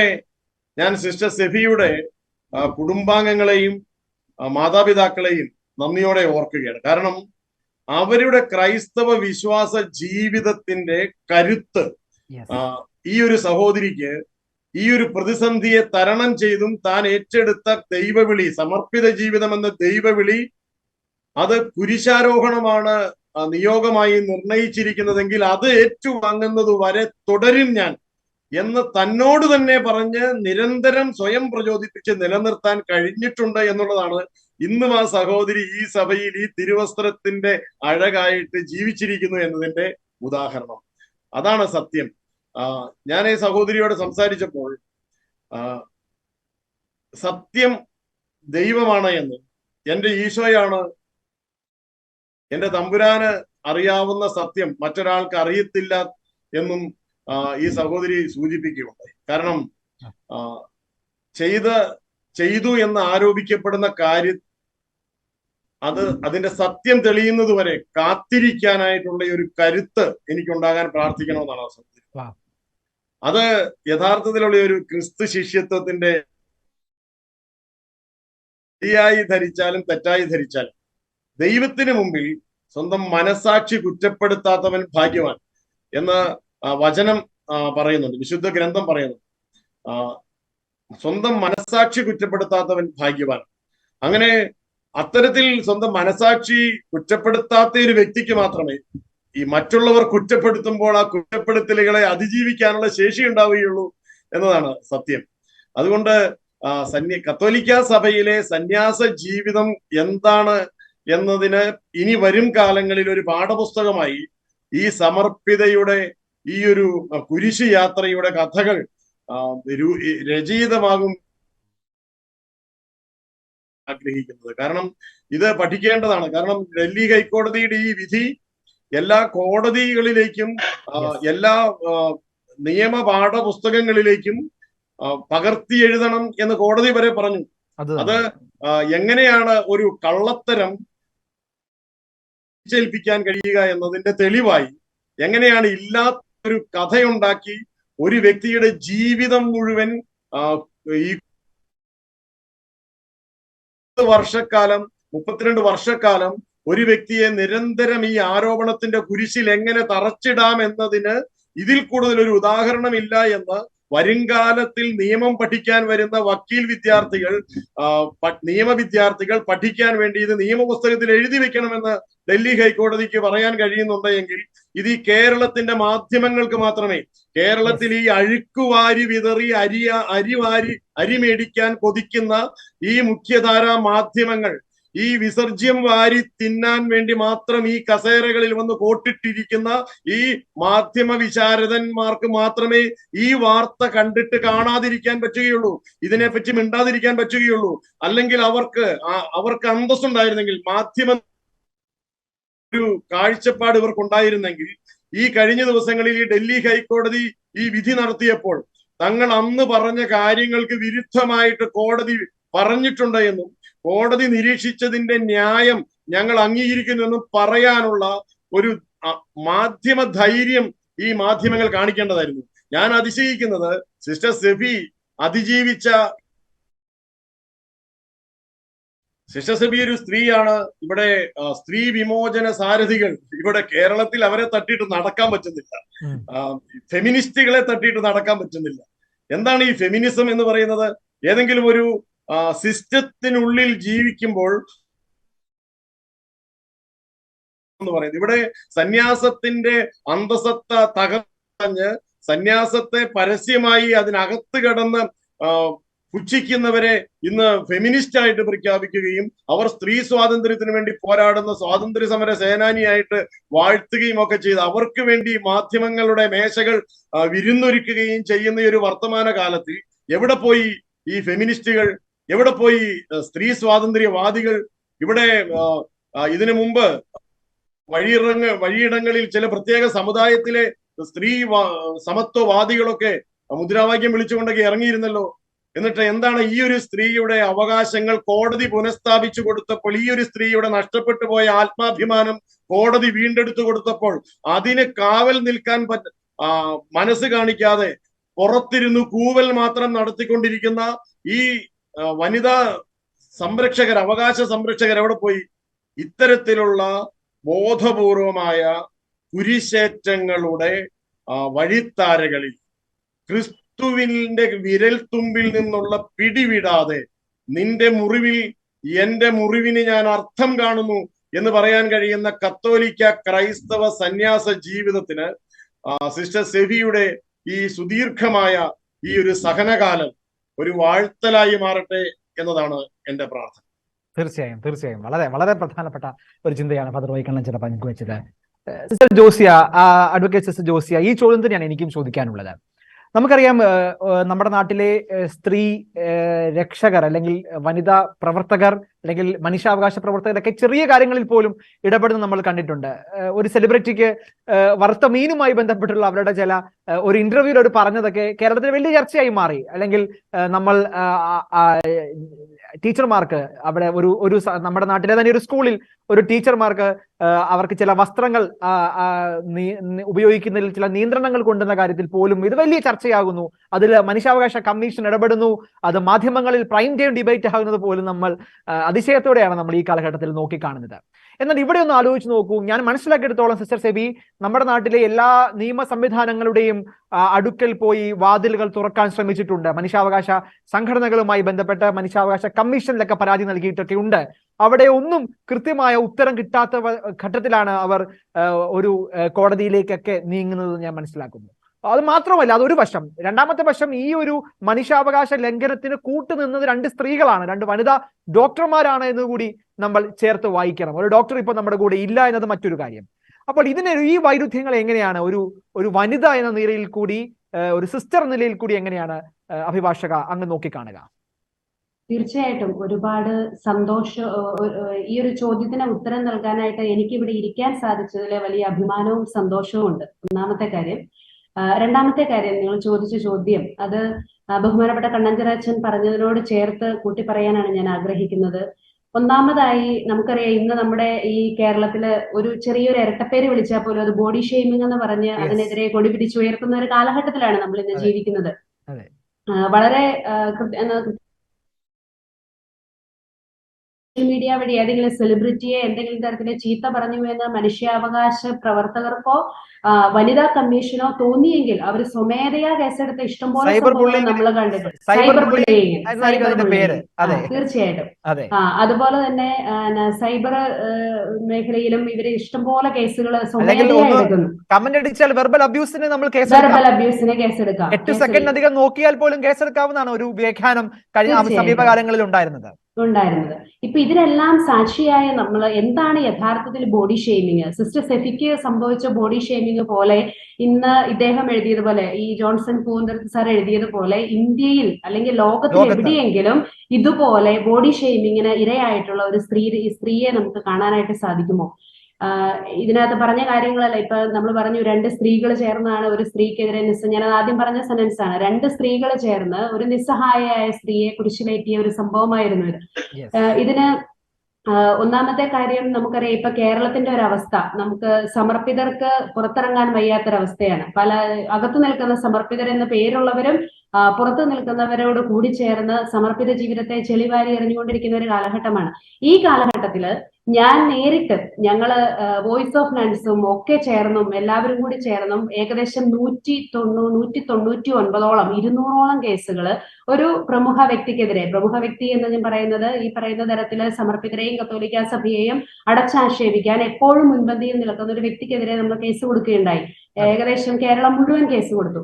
ഞാൻ സിസ്റ്റർ സെഫിയുടെ കുടുംബാംഗങ്ങളെയും മാതാപിതാക്കളെയും നന്ദിയോടെ ഓർക്കുകയാണ്. കാരണം അവരുടെ ക്രൈസ്തവ വിശ്വാസ ജീവിതത്തിന്റെ കരുത്ത് ഈ ഒരു സഹോദരിക്ക് ഈ ഒരു പ്രതിസന്ധിയെ തരണം ചെയ്തും താൻ ഏറ്റെടുത്ത ദൈവവിളി, സമർപ്പിത ജീവിതം എന്ന ദൈവവിളി, അത് കുരിശാരോഹണമാണ് നിയോഗമായി നിർണയിച്ചിരിക്കുന്നതെങ്കിൽ അത് ഏറ്റുവാങ്ങുന്നത് വരെ തുടരും ഞാൻ എന്ന് തന്നോട് തന്നെ പറഞ്ഞ് നിരന്തരം സ്വയം പ്രചോദിപ്പിച്ച് നിലനിർത്താൻ കഴിഞ്ഞിട്ടുണ്ട് എന്നുള്ളതാണ് ഇന്നും ആ സഹോദരി ഈ സഭയിൽ ഈ തിരുവസ്ത്രത്തിന്റെ അഴകായിട്ട് ജീവിച്ചിരിക്കുന്നു എന്നതിന്റെ ഉദാഹരണം. അതാണ് സത്യം. ഞാൻ ഈ സഹോദരിയോട് സംസാരിച്ചപ്പോൾ സത്യം ദൈവമാണ് എന്ന്, എന്റെ ഈശോയാണ്, എന്റെ തമ്പുരാന് അറിയാവുന്ന സത്യം മറ്റൊരാൾക്ക് അറിയത്തില്ല എന്നും ഈ സഹോദരി സൂചിപ്പിക്കുകയുണ്ടായി. കാരണം ചെയ്തു എന്ന് ആരോപിക്കപ്പെടുന്ന കാര്യം അതിന്റെ സത്യം തെളിയുന്നത് വരെ കാത്തിരിക്കാനായിട്ടുള്ള ഒരു കരുത്ത് എനിക്കുണ്ടാകാൻ പ്രാർത്ഥിക്കണമെന്നാണ് ആ സഹോദരി. അത് യഥാർത്ഥത്തിലുള്ള ഒരു ക്രിസ്തു ശിഷ്യത്വത്തിന്റെ ശരിയായി ധരിച്ചാലും തെറ്റായി ധരിച്ചാലും ദൈവത്തിന് മുമ്പിൽ സ്വന്തം മനസാക്ഷി കുറ്റപ്പെടുത്താത്തവൻ ഭാഗ്യവാൻ എന്ന് വചനം പറയുന്നുണ്ട്, വിശുദ്ധ ഗ്രന്ഥം പറയുന്നുണ്ട്. സ്വന്തം മനസാക്ഷി കുറ്റപ്പെടുത്താത്തവൻ ഭാഗ്യവാൻ. അങ്ങനെ അത്തരത്തിൽ സ്വന്തം മനസാക്ഷി കുറ്റപ്പെടുത്താത്ത ഒരു വ്യക്തിക്ക് മാത്രമേ ഈ മറ്റുള്ളവർ കുറ്റപ്പെടുത്തുമ്പോൾ ആ കുറ്റപ്പെടുത്തലുകളെ അതിജീവിക്കാനുള്ള ശേഷി ഉണ്ടാവുകയുള്ളൂ എന്നതാണ് സത്യം. അതുകൊണ്ട് കത്തോലിക്ക സഭയിലെ സന്യാസ ജീവിതം എന്താണ് എന്നതിന് ഇനി വരും കാലങ്ങളിൽ ഒരു പാഠപുസ്തകമായി ഈ സമർപ്പിതയുടെ ഈ ഒരു കുരിശ് യാത്രയുടെ കഥകൾ രചയിതമാകും ആഗ്രഹിക്കുന്നത്. കാരണം ഇത് പഠിക്കേണ്ടതാണ്. കാരണം ഡൽഹി ഹൈക്കോടതിയുടെ ഈ വിധി എല്ലാ കോടതികളിലേക്കും എല്ലാ നിയമ പാഠപുസ്തകങ്ങളിലേക്കും പകർത്തി എഴുതണം എന്ന് കോടതി വരെ പറഞ്ഞു. അത് എങ്ങനെയാണ് ഒരു കള്ളത്തരം ിക്കാൻ കഴിയുക എന്നതിന്റെ തെളിവായി എങ്ങനെയാണ് ഇല്ലാത്തൊരു കഥയുണ്ടാക്കി ഒരു വ്യക്തിയുടെ ജീവിതം മുഴുവൻ ഈ 32 വർഷക്കാലം ഒരു വ്യക്തിയെ നിരന്തരം ഈ ആരോപണത്തിന്റെ കുരിശിൽ എങ്ങനെ തറച്ചിടാം എന്നതിന് ഇതിൽ കൂടുതൽ ഒരു ഉദാഹരണമില്ല എന്ന് വരുംകാലത്തിൽ നിയമം പഠിക്കാൻ വരുന്ന വക്കീൽ വിദ്യാർത്ഥികൾ, നിയമ വിദ്യാർത്ഥികൾ പഠിക്കാൻ വേണ്ടി ഇത് നിയമപുസ്തകത്തിൽ എഴുതി വെക്കണമെന്ന് ഡൽഹി ഹൈക്കോടതിക്ക് പറയാൻ കഴിയുന്നുണ്ടെങ്കിൽ ഇത് ഈ കേരളത്തിന്റെ മാധ്യമങ്ങൾക്ക് മാത്രമേ, കേരളത്തിൽ ഈ അഴുക്കുവാരി വിതറി അരി മേടിക്കാൻ കൊതിക്കുന്ന ഈ മുഖ്യധാരാ മാധ്യമങ്ങൾ, ഈ വിസർജ്യം വാരി തിന്നാൻ വേണ്ടി മാത്രം ഈ കസേരകളിൽ വന്ന് കോട്ടിട്ടിരിക്കുന്ന ഈ മാധ്യമ വിശാരദന്മാർക്ക് മാത്രമേ ഈ വാർത്ത കണ്ടിട്ട് കാണാതിരിക്കാൻ പറ്റുകയുള്ളൂ, ഇതിനെപ്പറ്റി മിണ്ടാതിരിക്കാൻ പറ്റുകയുള്ളൂ. അല്ലെങ്കിൽ അവർക്ക് അന്തസ്സുണ്ടായിരുന്നെങ്കിൽ, മാധ്യമ ഒരു കാഴ്ചപ്പാട് ഇവർക്കുണ്ടായിരുന്നെങ്കിൽ ഈ കഴിഞ്ഞ ദിവസങ്ങളിൽ ഈ ഡൽഹി ഹൈക്കോടതി ഈ വിധി നടത്തിയപ്പോൾ തങ്ങൾ അന്ന് പറഞ്ഞ കാര്യങ്ങൾക്ക് വിരുദ്ധമായിട്ട് കോടതി പറഞ്ഞിട്ടുണ്ട് എന്നും കോടതി നിരീക്ഷിച്ചതിന്റെ ന്യായം ഞങ്ങൾ അംഗീകരിക്കുന്നു എന്നും പറയാനുള്ള ഒരു മാധ്യമ ധൈര്യം ഈ മാധ്യമങ്ങൾ കാണിക്കേണ്ടതായിരുന്നു. ഞാൻ അതിശയിക്കുന്നത് സിസ്റ്റർ സെഫി അതിജീവിച്ച സിസ്റ്റർ സെഫി ഒരു സ്ത്രീയാണ്. ഇവിടെ സ്ത്രീ വിമോചന സാരഥികൾ ഇവിടെ കേരളത്തിൽ അവരെ തട്ടിയിട്ട് നടക്കാൻ പറ്റുന്നില്ല, ഫെമിനിസ്റ്റുകളെ തട്ടിയിട്ട് നടക്കാൻ പറ്റുന്നില്ല. എന്താണ് ഈ ഫെമിനിസം എന്ന് പറയുന്നത്? ഏതെങ്കിലും ഒരു സിസ്റ്റത്തിനുള്ളിൽ ജീവിക്കുമ്പോൾ എന്ന് പറയുന്നത്. ഇവിടെ സന്യാസത്തിന്റെ അന്തസത്ത തകർന്ന് സന്യാസത്തെ പരസ്യമായി അതിനകത്ത് കടന്ന് പുച്ഛിക്കുന്നവരെ ഇന്ന് ഫെമിനിസ്റ്റ് ആയിട്ട് പ്രഖ്യാപിക്കുകയും അവർ സ്ത്രീ സ്വാതന്ത്ര്യത്തിന് വേണ്ടി പോരാടുന്ന സ്വാതന്ത്ര്യ സമര സേനാനിയായിട്ട് വാഴ്ത്തുകയും ഒക്കെ ചെയ്ത് അവർക്ക് വേണ്ടി മാധ്യമങ്ങളുടെ മേശകൾ വിരുന്നൊരുക്കുകയും ചെയ്യുന്ന ഒരു വർത്തമാന കാലത്തിൽ എവിടെ പോയി ഈ ഫെമിനിസ്റ്റുകൾ? എവിടെ പോയി സ്ത്രീ സ്വാതന്ത്ര്യവാദികൾ? ഇവിടെ ഇതിനു മുമ്പ് വഴിയിടങ്ങളിൽ ചില പ്രത്യേക സമുദായത്തിലെ സ്ത്രീ സമത്വവാദികളൊക്കെ മുദ്രാവാക്യം വിളിച്ചുകൊണ്ടൊക്കെ ഇറങ്ങിയിരുന്നല്ലോ. എന്നിട്ട് എന്താണ് ഈ ഒരു സ്ത്രീയുടെ അവകാശങ്ങൾ കോടതി പുനഃസ്ഥാപിച്ചു കൊടുത്തപ്പോൾ, ഈ ഒരു സ്ത്രീയുടെ നഷ്ടപ്പെട്ടു പോയ ആത്മാഭിമാനം കോടതി വീണ്ടെടുത്തു കൊടുത്തപ്പോൾ അതിന് കാവൽ നിൽക്കാൻ മനസ്സ് കാണിക്കാതെ പുറത്തിരുന്നു കൂവൽ മാത്രം നടത്തിക്കൊണ്ടിരിക്കുന്ന ഈ വനിതാ സംരക്ഷകർ, അവകാശ സംരക്ഷകർ എവിടെ പോയി? ഇത്തരത്തിലുള്ള ബോധപൂർവമായ കുരിശേറ്റങ്ങളുടെ വഴിത്താരകളിൽ ക്രിസ്തുവിന്റെ വിരൽത്തുമ്പിൽ നിന്നുള്ള പിടിവിടാതെ നിന്റെ മുറിവിൽ എന്റെ മുറിവിന് ഞാൻ അർത്ഥം കാണുന്നു എന്ന് പറയാൻ കഴിയുന്ന കത്തോലിക്ക ക്രൈസ്തവ സന്യാസ ജീവിതത്തിന് സിസ്റ്റർ സെഫിയുടെ ഈ സുദീർഘമായ ഈ ഒരു സഹനകാലം ഒരു വാഴ്ത്തലായി മാറട്ടെ എന്നതാണ് എന്റെ പ്രാർത്ഥന. തീർച്ചയായും തീർച്ചയായും വളരെ വളരെ പ്രധാനപ്പെട്ട ഒരു ചിന്തയാണ് ഫാദർ വൈക്കണ്ണൻ ചില പങ്കുവെച്ചത്. Sister Josiah, advocate sister Josiah, ഈ ചോദ്യം തന്നെയാണ് എനിക്കും ചോദിക്കാനുള്ളത്. നമുക്കറിയാം നമ്മുടെ നാട്ടിലെ സ്ത്രീ രക്ഷകർ അല്ലെങ്കിൽ വനിതാ പ്രവർത്തകർ അല്ലെങ്കിൽ മനുഷ്യാവകാശ പ്രവർത്തകരൊക്കെ ചെറിയ കാര്യങ്ങളിൽ പോലും ഇടപെടുന്ന നമ്മൾ കണ്ടിട്ടുണ്ട്. ഒരു സെലിബ്രിറ്റിക്ക് വറുത്ത മീനുമായി ബന്ധപ്പെട്ടുള്ള അവരുടെ ചില ഒരു ഇന്റർവ്യൂവിൽ അവർ പറഞ്ഞതൊക്കെ കേരളത്തിൽ വലിയ ചർച്ചയായി മാറി. അല്ലെങ്കിൽ നമ്മൾ ടീച്ചർമാർക്ക് അവിടെ ഒരു നമ്മുടെ നാട്ടിലെ തന്നെ ഒരു സ്കൂളിൽ ഒരു ടീച്ചർമാർക്ക് അവർക്ക് ചില വസ്ത്രങ്ങൾ ഉപയോഗിക്കുന്നതിൽ ചില നിയന്ത്രണങ്ങൾ കൊണ്ടുവന്ന കാര്യത്തിൽ പോലും ഇത് വലിയ ചർച്ചയാകുന്നു. അതിൽ മനുഷ്യാവകാശ കമ്മീഷൻ ഇടപെടുന്നു. അത് മാധ്യമങ്ങളിൽ പ്രൈം ടൈം ഡിബേറ്റ് ആകുന്നത് പോലും നമ്മൾ അതിശയത്തോടെയാണ് നമ്മൾ ഈ കാലഘട്ടത്തിൽ നോക്കിക്കാണുന്നത്. എന്നാൽ ഇവിടെ ഒന്ന് ആലോചിച്ച് നോക്കൂ. ഞാൻ മനസ്സിലാക്കിയെടുത്തോളം സിസ്റ്റർ സെബി നമ്മുടെ നാട്ടിലെ എല്ലാ നിയമ സംവിധാനങ്ങളുടെയും അടുക്കൽ പോയി വാതിലുകൾ തുറക്കാൻ ശ്രമിച്ചിട്ടുണ്ട്. മനുഷ്യാവകാശ സംഘടനകളുമായി ബന്ധപ്പെട്ട് മനുഷ്യാവകാശ കമ്മീഷനിലൊക്കെ പരാതി നൽകിയിട്ടൊക്കെ ഉണ്ട്. അവിടെ ഒന്നും കൃത്യമായ ഉത്തരം കിട്ടാത്ത ഘട്ടത്തിലാണ് അവർ ഒരു കോടതിയിലേക്കൊക്കെ നീങ്ങുന്നത് ഞാൻ മനസ്സിലാക്കുന്നു. അത് മാത്രമല്ല, അതൊരു വശം. രണ്ടാമത്തെ വശം, ഈ ഒരു മനുഷ്യാവകാശ ലംഘനത്തിന് കൂട്ടുനിന്നത് രണ്ട് സ്ത്രീകളാണ്, രണ്ട് വനിതാ ഡോക്ടർമാരാണ് എന്നുകൂടി നമ്മൾ ചേർത്ത് വായിക്കണം. ഒരു ഡോക്ടർ ഇപ്പോൾ നമ്മുടെ കൂടെ ഇല്ല എന്നത് മറ്റൊരു കാര്യം. അപ്പോൾ ഈ വൈരുദ്ധ്യങ്ങൾ എങ്ങനെയാണ് ഒരു വനിത എന്ന നിലയിൽ കൂടി, ഒരു സിസ്റ്റർ എന്ന നിലയിൽ കൂടി എങ്ങനെയാണ് അഭിഭാഷക അങ്ങ് നോക്കിക്കാണുക? തീർച്ചയായിട്ടും ഒരുപാട് സന്തോഷം. ഈ ഒരു ചോദ്യത്തിന് ഉത്തരം നൽകാനായിട്ട് എനിക്ക് ഇവിടെ ഇരിക്കാൻ സാധിച്ചതിൽ വലിയ അഭിമാനവും സന്തോഷവും ഉണ്ട്. ഒന്നാമത്തെ കാര്യം. രണ്ടാമത്തെ കാര്യം, നിങ്ങൾ ചോദിച്ച ചോദ്യം അത് ബഹുമാനപ്പെട്ട കണ്ണഞ്ചിറച്ചൻ പറഞ്ഞതിനോട് ചേർത്ത് കൂട്ടി പറയാനാണ് ഞാൻ ആഗ്രഹിക്കുന്നത്. ഒന്നാമതായി നമുക്കറിയാം, ഇന്ന് നമ്മുടെ ഈ കേരളത്തില് ഒരു ചെറിയൊരു ഇരട്ടപ്പേര് വിളിച്ചാൽ പോലും അത് ബോഡി ഷെയ്മിംഗ് എന്ന് പറഞ്ഞ് അതിനെതിരെ കൊടി പിടിച്ചുയർത്തുന്ന ഒരു കാലഘട്ടത്തിലാണ് നമ്മൾ ഇന്ന് ജീവിക്കുന്നത്. വളരെ സോഷ്യൽ മീഡിയ വഴി ഏതെങ്കിലും സെലിബ്രിറ്റിയെ എന്തെങ്കിലും തരത്തിലെ ചീത്ത പറഞ്ഞു എന്ന് മനുഷ്യാവകാശ പ്രവർത്തകർക്കോ വനിതാ കമ്മീഷനോ തോന്നിയെങ്കിൽ അവർ സ്വമേധയാ കേസെടുത്ത ഇഷ്ടംപോലെ സംഭവങ്ങൾ നമ്മൾ കണ്ടിട്ടുണ്ട്. സൈബർ ബുള്ളിയിങ്, തീർച്ചയായിട്ടും. അതുപോലെ തന്നെ സൈബർ മേഖലയിലും ഇവര് ഇഷ്ടംപോലെ കേസുകൾ സ്വമേധയാ എടുക്കുന്നു. വെർബൽ അബ്യൂസിന് കേസെടുക്കാം. 8 സെക്കൻഡ് അധികം നോക്കിയാൽ പോലും കേസെടുക്കാവുന്നതാണ് ഒരു വ്യാഖ്യാനം സമീപകാലങ്ങളിൽ ഉണ്ടായിരുന്നത്. ഇപ്പൊ ഇതിനെല്ലാം സാക്ഷിയായ നമ്മൾ എന്താണ് യഥാർത്ഥത്തിൽ ബോഡി ഷെയ്മിങ്? സിസ്റ്റർ സെഫിക്ക് സംഭവിച്ച ബോഡി ഷെയ്മിങ് പോലെ ഇന്ന് ഇദ്ദേഹം എഴുതിയതുപോലെ, ഈ ജോൺസൺ പൂന്തരത്ത് സാർ എഴുതിയതുപോലെ ഇന്ത്യയിൽ അല്ലെങ്കിൽ ലോകത്തിൽ എവിടെയെങ്കിലും ഇതുപോലെ ബോഡി ഷെയ്മിങ്ങിന് ഇരയായിട്ടുള്ള ഒരു സ്ത്രീയെ നമുക്ക് കാണാനായിട്ട് സാധിക്കുമോ? ഇതിനകത്ത് പറഞ്ഞ കാര്യങ്ങളല്ല. ഇപ്പൊ നമ്മൾ പറഞ്ഞു 2 സ്ത്രീകൾ ചേർന്നാണ് ഒരു സ്ത്രീക്കെതിരെ ഞാൻ ആദ്യം പറഞ്ഞ സെന്റൻസ് ആണ്. 2 സ്ത്രീകൾ ചേർന്ന് ഒരു നിസ്സഹായയായ സ്ത്രീയെ കുരിശിലേറ്റിയ ഒരു സംഭവമായിരുന്നു ഇത്. ഇതിന് ഒന്നാമത്തെ കാര്യം നമുക്കറിയാം, ഇപ്പൊ കേരളത്തിന്റെ ഒരു അവസ്ഥ, നമുക്ക് സമർപ്പിതർക്ക് പുറത്തിറങ്ങാൻ വയ്യാത്തൊരവസ്ഥയാണ്. പല അകത്തു നിൽക്കുന്ന സമർപ്പിതർ എന്ന പേരുള്ളവരും പുറത്തു നിൽക്കുന്നവരോട് കൂടിച്ചേർന്ന് സമർപ്പിത ജീവിതത്തെ ചെളിവാരി എറിഞ്ഞുകൊണ്ടിരിക്കുന്ന ഒരു കാലഘട്ടമാണ്. ഈ കാലഘട്ടത്തില് ഞാൻ നേരിട്ട്, ഞങ്ങള് വോയിസ് ഓഫ് നൺസും ഒക്കെ ചേർന്നും എല്ലാവരും കൂടി ചേർന്നും ഏകദേശം 199ഓളം 200ഓളം കേസുകൾ ഒരു പ്രമുഖ വ്യക്തിക്കെതിരെ, പ്രമുഖ വ്യക്തി എന്ന് ഞാൻ പറയുന്നത് ഈ പറയുന്ന തരത്തില് സമർപ്പിതരെയും കത്തോലിക്ക സഭയെയും അടച്ചാക്ഷേപിക്കാൻ എപ്പോഴും മുൻപന്തിയിൽ നിൽക്കുന്ന ഒരു വ്യക്തിക്കെതിരെ നമ്മൾ കേസ് കൊടുക്കുകയുണ്ടായി. ഏകദേശം കേരളം മുഴുവൻ കേസ് കൊടുത്തു.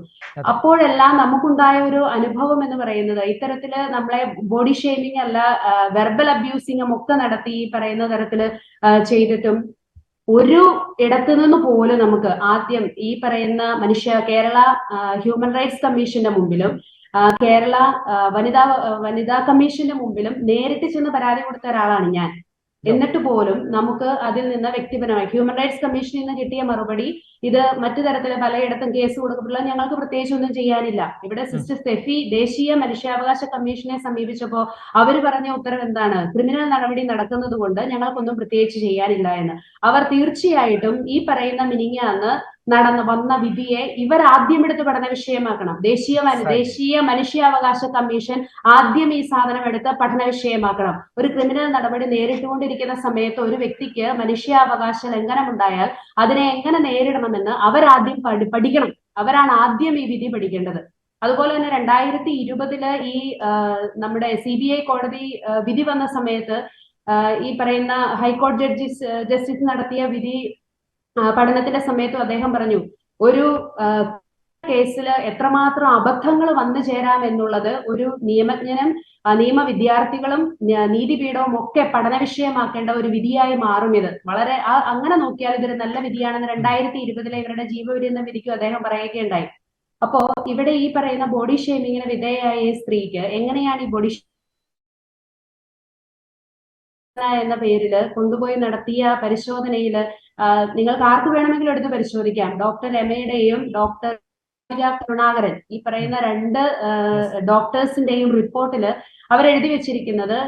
അപ്പോഴെല്ലാം നമുക്കുണ്ടായ ഒരു അനുഭവം എന്ന് പറയുന്നത്, ഇത്തരത്തില് നമ്മളെ ബോഡി ഷെയ്മിങ് അല്ല, വെർബൽ അബ്യൂസിങ്ങും ഒക്കെ നടത്തി ഈ പറയുന്ന തരത്തില് ചെയ്തിട്ടും ഒരു ഇടത്തു നിന്ന് പോലും നമുക്ക് ആദ്യം ഈ പറയുന്ന കേരള ഹ്യൂമൻ റൈറ്റ്സ് കമ്മീഷന്റെ മുമ്പിലും കേരള വനിതാ കമ്മീഷന്റെ മുമ്പിലും നേരിട്ട് ചെന്ന് പരാതി കൊടുത്ത ഒരാളാണ് ഞാൻ. എന്നിട്ട് പോലും നമുക്ക് അതിൽ നിന്ന് വ്യക്തിപരമായി ഹ്യൂമൻ റൈറ്റ്സ് കമ്മീഷനിൽ നിന്ന് കിട്ടിയ മറുപടി, ഇത് മറ്റു തരത്തില് പലയിടത്തും കേസ് കൊടുക്കപ്പെടില്ല, ഞങ്ങൾക്ക് പ്രത്യേകിച്ച് ഒന്നും ചെയ്യാനില്ല. ഇവിടെ സിസ്റ്റർ സ്റ്റെഫി ദേശീയ മനുഷ്യാവകാശ കമ്മീഷനെ സമീപിച്ചപ്പോ അവര് പറഞ്ഞ ഉത്തരവ് എന്താണ്? ക്രിമിനൽ നടപടി നടക്കുന്നത് കൊണ്ട് ഞങ്ങൾക്കൊന്നും പ്രത്യേകിച്ച് ചെയ്യാനില്ല എന്ന്. അവർ തീർച്ചയായിട്ടും ഈ പറയുന്ന മിനിഞ്ഞാന്ന് വന്ന വിധിയെ ഇവർ ആദ്യം എടുത്ത് പഠന വിഷയമാക്കണം. ദേശീയ മനുഷ്യാവകാശ കമ്മീഷൻ ആദ്യം ഈ സാധനം എടുത്ത് പഠന വിഷയമാക്കണം. ഒരു ക്രിമിനൽ നടപടി നേരിട്ടുകൊണ്ടിരിക്കുന്ന സമയത്ത് ഒരു വ്യക്തിക്ക് മനുഷ്യാവകാശ ലംഘനം ഉണ്ടായാൽ അതിനെ എങ്ങനെ നേരിടണമെന്ന് അവരാദ്യം പഠിക്കണം. അവരാണ് ആദ്യം ഈ വിധി പഠിക്കേണ്ടത്. അതുപോലെ തന്നെ 2020 ഈ നമ്മുടെ CBI കോടതി വിധി വന്ന സമയത്ത് ഈ പറയുന്ന ഹൈക്കോടതി ജസ്റ്റിസ് നടത്തിയ വിധി പഠനത്തിന്റെ സമയത്തും അദ്ദേഹം പറഞ്ഞു, ഒരു കേസിൽ എത്രമാത്രം അബദ്ധങ്ങൾ വന്നു ചേരാം എന്നുള്ളത് ഒരു നിയമജ്ഞനും നിയമ വിദ്യാർത്ഥികളും നീതിപീഠവും ഒക്കെ പഠന വിഷയമാക്കേണ്ട ഒരു വിധിയായി മാറും. ഇത് വളരെ അങ്ങനെ നോക്കിയാൽ ഇതൊരു നല്ല വിധിയാണെന്ന് 2020 ഇവരുടെ ജീവപര്യന്തം വിധിക്കും അദ്ദേഹം പറയുകയുണ്ടായി. അപ്പോ ഇവിടെ ഈ പറയുന്ന ബോഡി ഷെയ്മിങ്ങിന് വിധേയയായ ഈ സ്ത്രീക്ക് എങ്ങനെയാണ് ഈ ബോഡി എന്ന പേരില് കൊണ്ടുപോയി നടത്തിയ പരിശോധനയില് നിങ്ങൾക്ക് ആർക്ക് വേണമെങ്കിലും എടുത്ത് പരിശോധിക്കാം. ഡോക്ടർ രമയുടെയും ഡോക്ടർ കരുണാകരൻ, ഈ പറയുന്ന 2 ഡോക്ടേഴ്സിന്റെയും റിപ്പോർട്ടില് അവരെഴുതി വെച്ചിരിക്കുന്നത്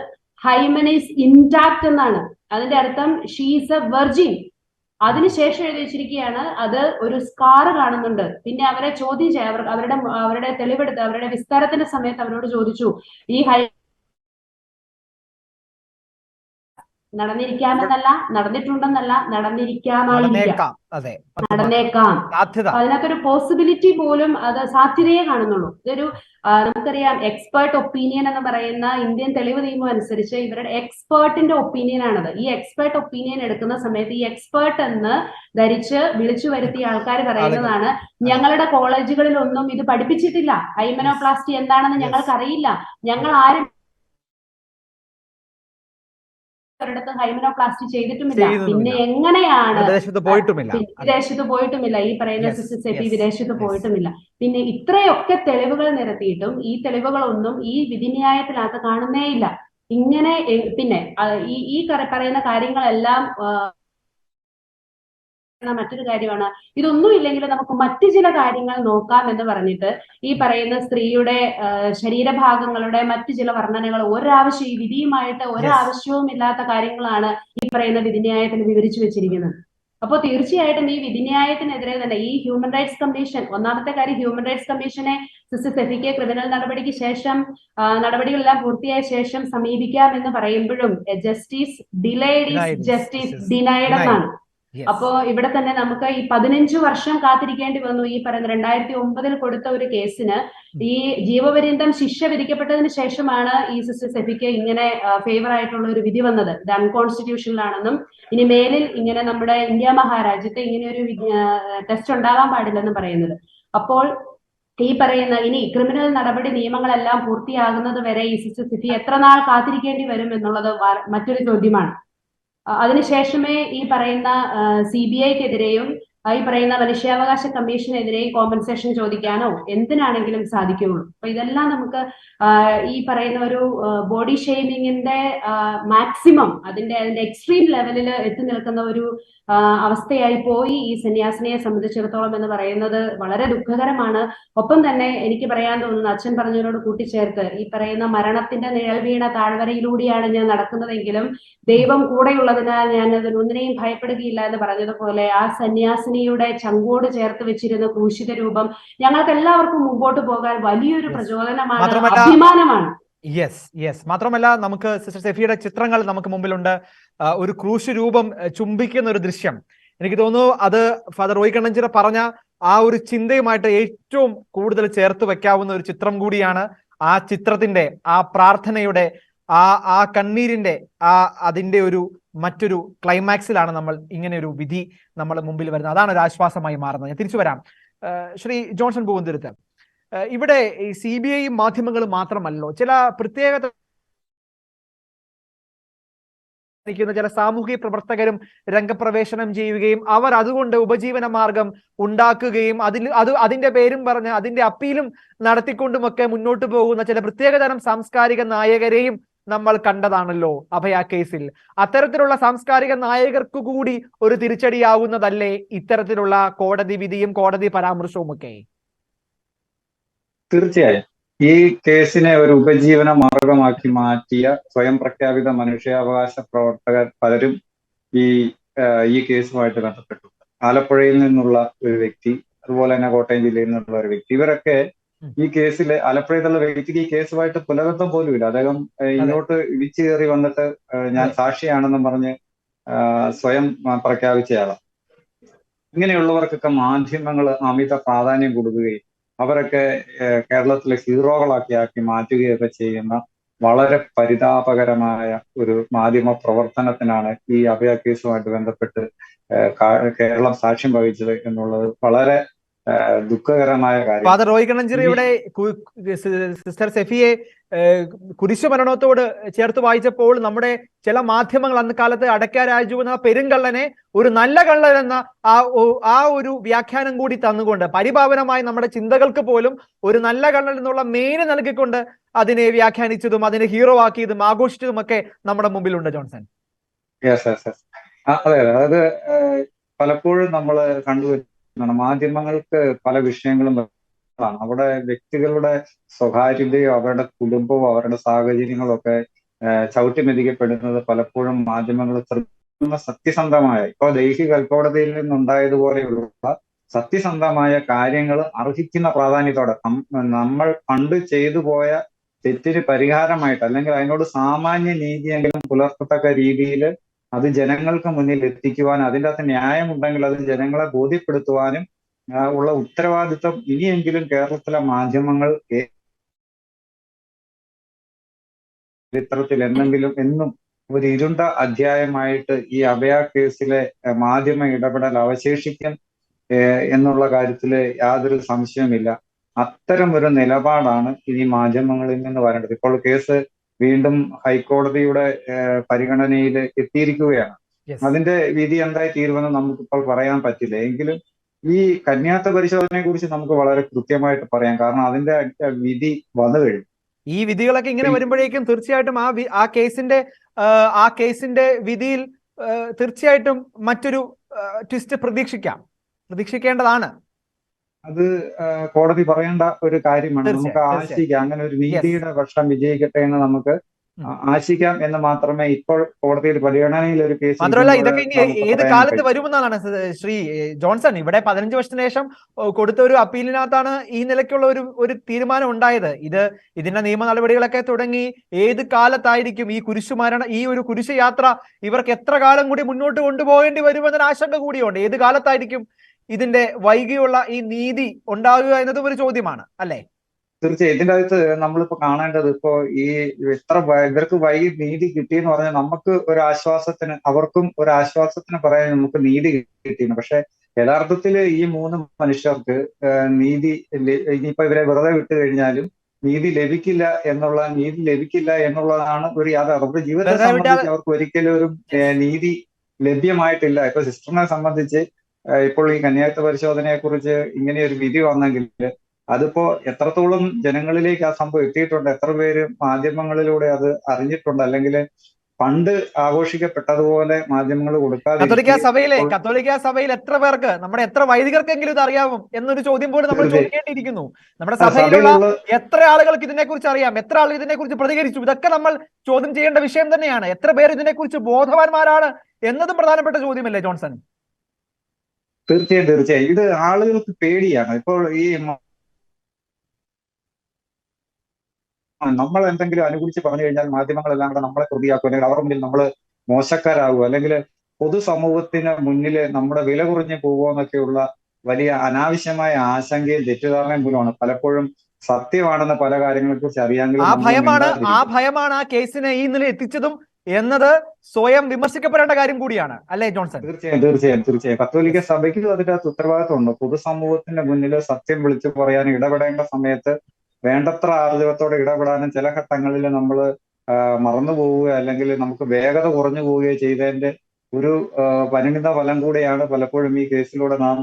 ഹൈമൻ ഈസ് ഇൻടാക്ട് എന്നാണ്. അതിന്റെ അർത്ഥം ഷീസ് എ വെർജിൻ. അതിനുശേഷം എഴുതി വെച്ചിരിക്കുകയാണ് അത് ഒരു സ്കാർ കാണുന്നുണ്ട്. പിന്നെ അവരെ ചോദ്യം ചെയ്യാം, അവരുടെ തെളിവെടുത്ത് അവരുടെ വിസ്താരത്തിന്റെ സമയത്ത് അവരോട് ചോദിച്ചു, ഈ നടന്നിരിക്കാമെന്നല്ല, നടന്നിട്ടുണ്ടെന്നല്ല, നടന്നേക്കാം. അതിനകത്തൊരു പോസിബിലിറ്റി പോലും, അത് സാധ്യതയെ കാണുന്നുള്ളൂ. ഇതൊരു നമുക്കറിയാം, എക്സ്പേർട്ട് ഒപ്പീനിയൻ എന്ന് പറയുന്ന ഇന്ത്യൻ തെളിവ് നിയമം അനുസരിച്ച് ഇവരുടെ എക്സ്പേർട്ടിന്റെ ഒപ്പീനിയൻ ആണത്. ഈ എക്സ്പേർട്ട് ഒപ്പീനിയൻ എടുക്കുന്ന സമയത്ത് ഈ എക്സ്പേർട്ട് എന്ന് ധരിച്ച് വിളിച്ചു വരുത്തിയ ആൾക്കാർ പറയുന്നതാണ്, ഞങ്ങളുടെ കോളേജുകളിലൊന്നും ഇത് പഠിപ്പിച്ചിട്ടില്ല, ഹൈമനോപ്ലാസ്റ്റി എന്താണെന്ന് ഞങ്ങൾക്കറിയില്ല, ഞങ്ങൾ ആരും ഒരിടത്ത് ഹൈമനോപ്ലാസ്റ്റി ചെയ്തിട്ടുമില്ല, പിന്നെ എങ്ങനെയാണ് വിദേശത്ത് പോയിട്ടുമില്ല, ഈ പറയുന്ന സിസ്റ്റർ സ്റ്റെഫി വിദേശത്ത് പോയിട്ടുമില്ല. പിന്നെ ഇത്രയൊക്കെ തെളിവുകൾ നിരത്തിയിട്ടും ഈ തെളിവുകളൊന്നും ഈ വിധിന്യായത്തിനകത്ത് കാണുന്നേയില്ല. ഇങ്ങനെ പിന്നെ ഈ പറയുന്ന കാര്യങ്ങളെല്ലാം മറ്റൊരു കാര്യമാണ്, ഇതൊന്നും ഇല്ലെങ്കിൽ നമുക്ക് മറ്റു ചില കാര്യങ്ങൾ നോക്കാം എന്ന് പറഞ്ഞിട്ട് ഈ പറയുന്ന സ്ത്രീയുടെ ശരീരഭാഗങ്ങളുടെ മറ്റു ചില വർണ്ണനകൾ ഈ വിധിയുമായിട്ട് ഒരാവശ്യവും ഇല്ലാത്ത കാര്യങ്ങളാണ് ഈ പറയുന്ന വിധിന്യായത്തിന് വിവരിച്ചു വെച്ചിരിക്കുന്നത്. അപ്പോൾ തീർച്ചയായിട്ടും ഈ വിധിന്യായത്തിനെതിരെ തന്നെ ഈ ഹ്യൂമൻ റൈറ്റ്സ് കമ്മീഷൻ, ഒന്നാമത്തെ കാര്യം ഹ്യൂമൻ റൈറ്റ്സ് കമ്മീഷനെ സിസ്റ്റർ സ്റ്റെഫിക്ക് ക്രിമിനൽ നടപടിക്ക് ശേഷം നടപടികളെല്ലാം പൂർത്തിയായ ശേഷം സമീപിക്കാം എന്ന് പറയുമ്പോഴും justice delayed is justice denied എന്നാണ്. അപ്പോ ഇവിടെ തന്നെ നമുക്ക് ഈ 15 വർഷം കാത്തിരിക്കേണ്ടി വന്നു. ഈ പറയുന്ന 2009 കൊടുത്ത ഒരു കേസിന് ഈ ജീവപര്യന്തം ശിക്ഷ വിധിക്കപ്പെട്ടതിന് ശേഷമാണ് ഈ സിസ്റ്റർ സ്റ്റെഫിക്ക് ഇങ്ങനെ ഫേവർ ആയിട്ടുള്ള ഒരു വിധി വന്നത്. ഇത് അൺകോൺസ്റ്റിറ്റ്യൂഷണൽ ആണെന്നും ഇനി മേലിൽ ഇങ്ങനെ നമ്മുടെ ഇന്ത്യ മഹാരാജ്യത്ത് ഇങ്ങനെ ഒരു ടെസ്റ്റ് ഉണ്ടാകാൻ പാടില്ലെന്ന് പറയുന്നത്. അപ്പോൾ ഈ പറയുന്ന ഇനി ക്രിമിനൽ നടപടി നിയമങ്ങളെല്ലാം പൂർത്തിയാകുന്നത് വരെ ഈ സിസ്റ്റർ സ്റ്റെഫി എത്ര നാൾ കാത്തിരിക്കേണ്ടി വരും എന്നുള്ളത് മറ്റൊരു ചോദ്യമാണ്. അതിനുശേഷമേ ഈ പറയുന്ന CBIക്കെതിരെയും ഈ പറയുന്ന മനുഷ്യാവകാശ കമ്മീഷനെതിരെ കോമ്പൻസേഷൻ ചോദിക്കാനോ എന്തിനാണെങ്കിലും സാധിക്കുകയുള്ളൂ. അപ്പൊ ഇതെല്ലാം നമുക്ക് ഈ പറയുന്ന ഒരു ബോഡി ഷെയ്മിങ്ങിന്റെ മാക്സിമം അതിന്റെ എക്സ്ട്രീം ലെവലിൽ എത്തി നിൽക്കുന്ന ഒരു അവസ്ഥയായി പോയി ഈ സന്യാസിനിയെ സംബന്ധിച്ചിടത്തോളം എന്ന് പറയുന്നത് വളരെ ദുഃഖകരമാണ്. ഒപ്പം തന്നെ എനിക്ക് പറയാൻ തോന്നുന്നു, അച്ഛൻ പറഞ്ഞതിനോട് കൂട്ടിച്ചേർത്ത്, ഈ പറയുന്ന മരണത്തിന്റെ നിഴൽ വീണ താഴ്വരയിലൂടെയാണ് ഞാൻ നടക്കുന്നതെങ്കിലും ദൈവം കൂടെയുള്ളതിനാൽ ഞാൻ അതിനൊന്നിനെയും ഭയപ്പെടുകയില്ല എന്ന് പറഞ്ഞതുപോലെ ആ സന്യാസിനിയുടെ ചങ്കോട് ചേർത്ത് വെച്ചിരുന്ന ക്രൂശിത രൂപം ഞങ്ങൾക്ക് എല്ലാവർക്കും മുമ്പോട്ട് പോകാൻ വലിയൊരു പ്രചോദനമാണ്, അഭിമാനമാണ്. യെസ് മാത്രമല്ല, നമുക്ക് സിസ്റ്റർ സെഫിയുടെ ചിത്രങ്ങൾ നമുക്ക് മുമ്പിലുണ്ട്. ഒരു ക്രൂശ് രൂപം ചുംബിക്കുന്ന ഒരു ദൃശ്യം. എനിക്ക് തോന്നുന്നു അത് ഫാദർ റോയ് കണ്ണഞ്ചിറ പറഞ്ഞ ആ ഒരു ചിന്തയുമായിട്ട് ഏറ്റവും കൂടുതൽ ചേർത്ത് വെക്കാവുന്ന ഒരു ചിത്രം കൂടിയാണ്. ആ ചിത്രത്തിന്റെ, ആ പ്രാർത്ഥനയുടെ, ആ കണ്ണീരിന്റെ അതിന്റെ ഒരു മറ്റൊരു ക്ലൈമാക്സിലാണ് നമ്മൾ ഇങ്ങനെ ഒരു വിധി നമ്മൾ മുമ്പിൽ വരുന്നത്. അതാണ് ഒരു ആശ്വാസമായി മാറുന്നത്. ഞാൻ തിരിച്ചു വരാം. ശ്രീ ജോൺസൺ പൂവന്തുരുത്ത്, ഇവിടെ ഈ CBI മാധ്യമങ്ങൾ മാത്രമല്ലോ, ചില പ്രത്യേകത ചില സാമൂഹിക പ്രവർത്തകരും രംഗപ്രവേശനം ചെയ്യുകയും അവർ അതുകൊണ്ട് ഉപജീവന മാർഗം ഉണ്ടാക്കുകയും അതിന്റെ പേരും പറഞ്ഞ് അതിന്റെ അപ്പീലും നടത്തിക്കൊണ്ടുമൊക്കെ മുന്നോട്ട് പോകുന്ന ചില പ്രത്യേകതരം സാംസ്കാരിക നായകരെയും നമ്മൾ കണ്ടതാണല്ലോ അഭയ കേസിൽ. അത്തരത്തിലുള്ള സാംസ്കാരിക നായകർക്ക് കൂടി ഒരു തിരിച്ചടിയാവുന്നതല്ലേ ഇത്തരത്തിലുള്ള കോടതി വിധിയും കോടതി പരാമർശവും ഒക്കെ? തീർച്ചയായും ഈ കേസിനെ ഒരു ഉപജീവന മാർഗമാക്കി മാറ്റിയ സ്വയം പ്രഖ്യാപിത മനുഷ്യാവകാശ പ്രവർത്തകർ പലരും ഈ കേസുമായിട്ട് ബന്ധപ്പെട്ടു. ആലപ്പുഴയിൽ നിന്നുള്ള ഒരു വ്യക്തി, അതുപോലെ തന്നെ കോട്ടയം ജില്ലയിൽ നിന്നുള്ള ഒരു വ്യക്തി, ഇവരൊക്കെ ഈ കേസിൽ, ആലപ്പുഴയിലുള്ള വ്യക്തിക്ക് ഈ കേസുമായിട്ട് പുലബന്ധം പോലുമില്ല. അദ്ദേഹം ഇങ്ങോട്ട് ഇടിച്ചു കയറി വന്നിട്ട് ഞാൻ സാക്ഷിയാണെന്നും പറഞ്ഞ് സ്വയം പ്രഖ്യാപിച്ചയാളാണ്. ഇങ്ങനെയുള്ളവർക്കൊക്കെ മാധ്യമങ്ങൾ അമിത പ്രാധാന്യം കൊടുക്കുകയും അവരൊക്കെ കേരളത്തിലെ ഹീറോകളാക്കി മാറ്റുകയൊക്കെ ചെയ്യുന്ന വളരെ പരിതാപകരമായ ഒരു മാധ്യമ പ്രവർത്തനത്തിനാണ് ഈ അഭയ കേസുമായിട്ട് ബന്ധപ്പെട്ട് കേരളം സാക്ഷ്യം വഹിച്ചത് എന്നുള്ളത് വളരെ ദുഃഖകരമായ കാര്യം. ഫാദർ റോയ് കണ്ണഞ്ചിറയുടെ സിസ്റ്റർ സെഫിയെ കുരിശുമരണത്തോട് ചേർത്ത് വായിച്ചപ്പോൾ നമ്മുടെ ചില മാധ്യമങ്ങൾ അന്ന് കാലത്ത് അടയ്ക്ക രാജു എന്ന പെരുങ്കള്ളനെ ഒരു നല്ല കള്ളൻ എന്ന ആ ഒരു വ്യാഖ്യാനം കൂടി തന്നുകൊണ്ട് പരിഭാവനമായി നമ്മുടെ ചിന്തകൾക്ക് പോലും ഒരു നല്ല കള്ളൻ എന്നുള്ള മേന് നൽകിക്കൊണ്ട് അതിനെ വ്യാഖ്യാനിച്ചതും അതിനെ ഹീറോ ആക്കിയതും ആഘോഷിച്ചതും ഒക്കെ നമ്മുടെ മുമ്പിലുണ്ട് ജോൺസൺ. അതെ, അതായത് പലപ്പോഴും നമ്മൾ കണ്ടുവരുന്ന മാധ്യമങ്ങൾക്ക് പല വിഷയങ്ങളും അവിടെ വ്യക്തികളുടെ സ്വകാര്യതയോ അവരുടെ കുടുംബവും അവരുടെ സാഹചര്യങ്ങളും ഒക്കെ ചവിട്ടിമെതിക്കപ്പെടുന്നത് പലപ്പോഴും മാധ്യമങ്ങൾ സത്യസന്ധമായ, ഇപ്പൊ ഡൽഹി കൽക്കോടതിയിൽ നിന്നുണ്ടായതുപോലെയുള്ള സത്യസന്ധമായ കാര്യങ്ങൾ അർഹിക്കുന്ന പ്രാധാന്യത്തോടെ നമ്മൾ പണ്ട് ചെയ്തു പോയ തെറ്റിന് പരിഹാരമായിട്ട്, അല്ലെങ്കിൽ അതിനോട് സാമാന്യ നീതിയെങ്കിലും പുലർത്തത്തക്ക രീതിയിൽ അത് ജനങ്ങൾക്ക് മുന്നിൽ എത്തിക്കുവാനും അതിൻ്റെ അകത്ത് ന്യായമുണ്ടെങ്കിൽ അത് ജനങ്ങളെ ബോധ്യപ്പെടുത്തുവാനും ഉള്ള ഉത്തരവാദിത്വം ഇനിയെങ്കിലും കേരളത്തിലെ മാധ്യമങ്ങൾ ചരിത്രത്തിൽ എന്നും ഒരു ഇരുണ്ട അധ്യായമായിട്ട് ഈ അഭയ കേസിലെ മാധ്യമ ഇടപെടൽ അവശേഷിക്കും എന്നുള്ള കാര്യത്തില് യാതൊരു സംശയവുമില്ല. അത്തരം ഒരു നിലപാടാണ് ഇനി മാധ്യമങ്ങളിൽ നിന്ന് വരേണ്ടത്. ഇപ്പോൾ കേസ് വീണ്ടും ഹൈക്കോടതിയുടെ പരിഗണനയിൽ എത്തിയിരിക്കുകയാണ്. അതിന്റെ വിധി എന്തായി തീരുമെന്ന് നമുക്കിപ്പോൾ പറയാൻ പറ്റില്ല. എങ്കിലും ഈ കന്യാത്ത പരിശോധനയെ കുറിച്ച് നമുക്ക് വളരെ കൃത്യമായിട്ട് പറയാം. കാരണം അതിന്റെ വിധി വന്നു കഴിഞ്ഞു. ഈ വിധികളൊക്കെ ഇങ്ങനെ വരുമ്പോഴേക്കും തീർച്ചയായിട്ടും ആ കേസിന്റെ വിധിയിൽ തീർച്ചയായിട്ടും മറ്റൊരു ട്വിസ്റ്റ് പ്രതീക്ഷിക്കേണ്ടതാണ്. അത് കോടതി പറയേണ്ട ഒരു കാര്യമാണ്. നമുക്ക് ആശിക്കാം അങ്ങനെ ഒരു നീതിയുടെ പക്ഷം വിജയിക്കട്ടെ എന്ന് നമുക്ക് ആശിക്കാം എന്ന് മാത്രമേ ഇപ്പോൾ കോടതിയിൽ പരിഗണനയിൽ ഒരു കേസ്. മാത്രമല്ല ഇതൊക്കെ ഇനി ഏത് കാലത്ത് വരുമെന്നാണ് ശ്രീ ജോൺസൺ. ഇവിടെ 15 വർഷത്തിന് ശേഷം കൊടുത്ത ഒരു അപ്പീലിനകത്താണ് ഈ നിലയ്ക്കുള്ള ഒരു തീരുമാനം ഉണ്ടായത്. ഇതിന്റെ നിയമ നടപടികളൊക്കെ തുടങ്ങി ഏത് കാലത്തായിരിക്കും ഈ ഒരു കുരിശ് യാത്ര ഇവർക്ക് എത്ര കാലം കൂടി മുന്നോട്ട് കൊണ്ടുപോകേണ്ടി വരുമെന്നൊരു ആശങ്ക കൂടിയുണ്ട്. ഏത് കാലത്തായിരിക്കും ഇതിന്റെ വൈകിയുള്ള ഈ നീതി ഉണ്ടാകുക എന്നതും ഒരു ചോദ്യമാണ് അല്ലേ? തീർച്ചയായും ഇതിന്റെ അകത്ത് നമ്മളിപ്പോ കാണേണ്ടത്, ഇപ്പോ ഇവർക്ക് വൈകി നീതി കിട്ടിയെന്ന് പറഞ്ഞാൽ നമുക്ക് ഒരു ആശ്വാസത്തിന്, അവർക്കും ഒരു ആശ്വാസത്തിന് പറയാൻ നമുക്ക് നീതി കിട്ടിയിരുന്നു. പക്ഷെ യഥാർത്ഥത്തിൽ ഈ 3 മനുഷ്യർക്ക് നീതി ഇനിയിപ്പോ ഇവരെ വെറുതെ വിട്ടു കഴിഞ്ഞാലും നീതി ലഭിക്കില്ല എന്നുള്ളതാണ് ഒരു യാഥാർത്ഥ്യം. അവരുടെ ജീവിതത്തെ സംബന്ധിച്ച് അവർക്ക് ഒരിക്കലും ഒരു നീതി ലഭ്യമായിട്ടില്ല. ഇപ്പൊ സിസ്റ്ററിനെ സംബന്ധിച്ച് ഇപ്പോൾ ഈ കന്യായത്വ പരിശോധനയെ കുറിച്ച് ഇങ്ങനെ ഒരു വിധി വന്നെങ്കിൽ അതിപ്പോ എത്രത്തോളം ജനങ്ങളിലേക്ക് ആ സംഭവം എത്തിയിട്ടുണ്ട്, എത്ര പേര് മാധ്യമങ്ങളിലൂടെ അത് അറിഞ്ഞിട്ടുണ്ട്, അല്ലെങ്കിൽ പണ്ട് ആഘോഷിക്കപ്പെട്ടതുപോലെ മാധ്യമങ്ങൾ കൊടുക്കാതിരിക്കുക. കത്തോലിക്ക സഭയിൽ എത്ര പേർക്ക്, നമ്മുടെ എത്ര വൈദികർക്കെങ്കിലും ഇത് അറിയാവും എന്നൊരു ചോദ്യം പോലും നമ്മൾ ചോദിക്കേണ്ടിയിരിക്കുന്നു. നമ്മുടെ സഭയിലുള്ള എത്ര ആളുകൾക്ക് ഇതിനെക്കുറിച്ച് അറിയാം, എത്ര ആളുകൾ ഇതിനെക്കുറിച്ച് പ്രതികരിച്ചു, ഇതൊക്കെ നമ്മൾ ചോദ്യം ചെയ്യേണ്ട വിഷയം തന്നെയാണ്. എത്ര പേർ ഇതിനെക്കുറിച്ച് ബോധവാന്മാരാണ് എന്നതും പ്രധാനപ്പെട്ട ചോദ്യമല്ലേ ജോൺസൺ? തീർച്ചയായും ഇത് ആളുകൾക്ക് പേടിയാണ്. ഇപ്പോൾ ഈ നമ്മൾ എന്തെങ്കിലും അനുകൂലിച്ച് പറഞ്ഞു കഴിഞ്ഞാൽ മാധ്യമങ്ങളെല്ലാം കൂടെ നമ്മളെ പ്രതിയാക്കും, അല്ലെങ്കിൽ അവരുടെ മുന്നിൽ നമ്മൾ മോശക്കാരാകും, അല്ലെങ്കിൽ പൊതുസമൂഹത്തിന് മുന്നിൽ നമ്മുടെ വില കുറഞ്ഞു പോകുമോ എന്നൊക്കെയുള്ള വലിയ അനാവശ്യമായ ആശങ്കയും തെറ്റിദ്ധാരണയും മൂലമാണ് പലപ്പോഴും സത്യമാണെന്ന പല കാര്യങ്ങളെ കുറിച്ച് അറിയാമെങ്കിലും ആ ഭയമാണ് ആ കേസിനെ ഈ നില എത്തിച്ചതും എന്നത് സ്വയം വിമർശിക്കപ്പെടേണ്ട കാര്യം കൂടിയാണ്, അല്ലേ ജോൺസൺ? തീർച്ചയായും കത്തോലിക്ക സഭയ്ക്കും അതിന്റെ അകത്ത് ഉത്തരവാദിത്വമുണ്ട്. പൊതുസമൂഹത്തിന്റെ മുന്നിൽ സത്യം വിളിച്ചു പറയാൻ ഇടപെടേണ്ട സമയത്ത് വേണ്ടത്ര ആർജവത്തോടെ ഇടപെടാനും ചില ഘട്ടങ്ങളിൽ നമ്മൾ മറന്നു പോവുക, അല്ലെങ്കിൽ നമുക്ക് വേഗത കുറഞ്ഞു പോവുകയോ ചെയ്തതിന്റെ ഒരു പരിണിത ഫലം കൂടെയാണ് പലപ്പോഴും ഈ കേസിലൂടെ നാം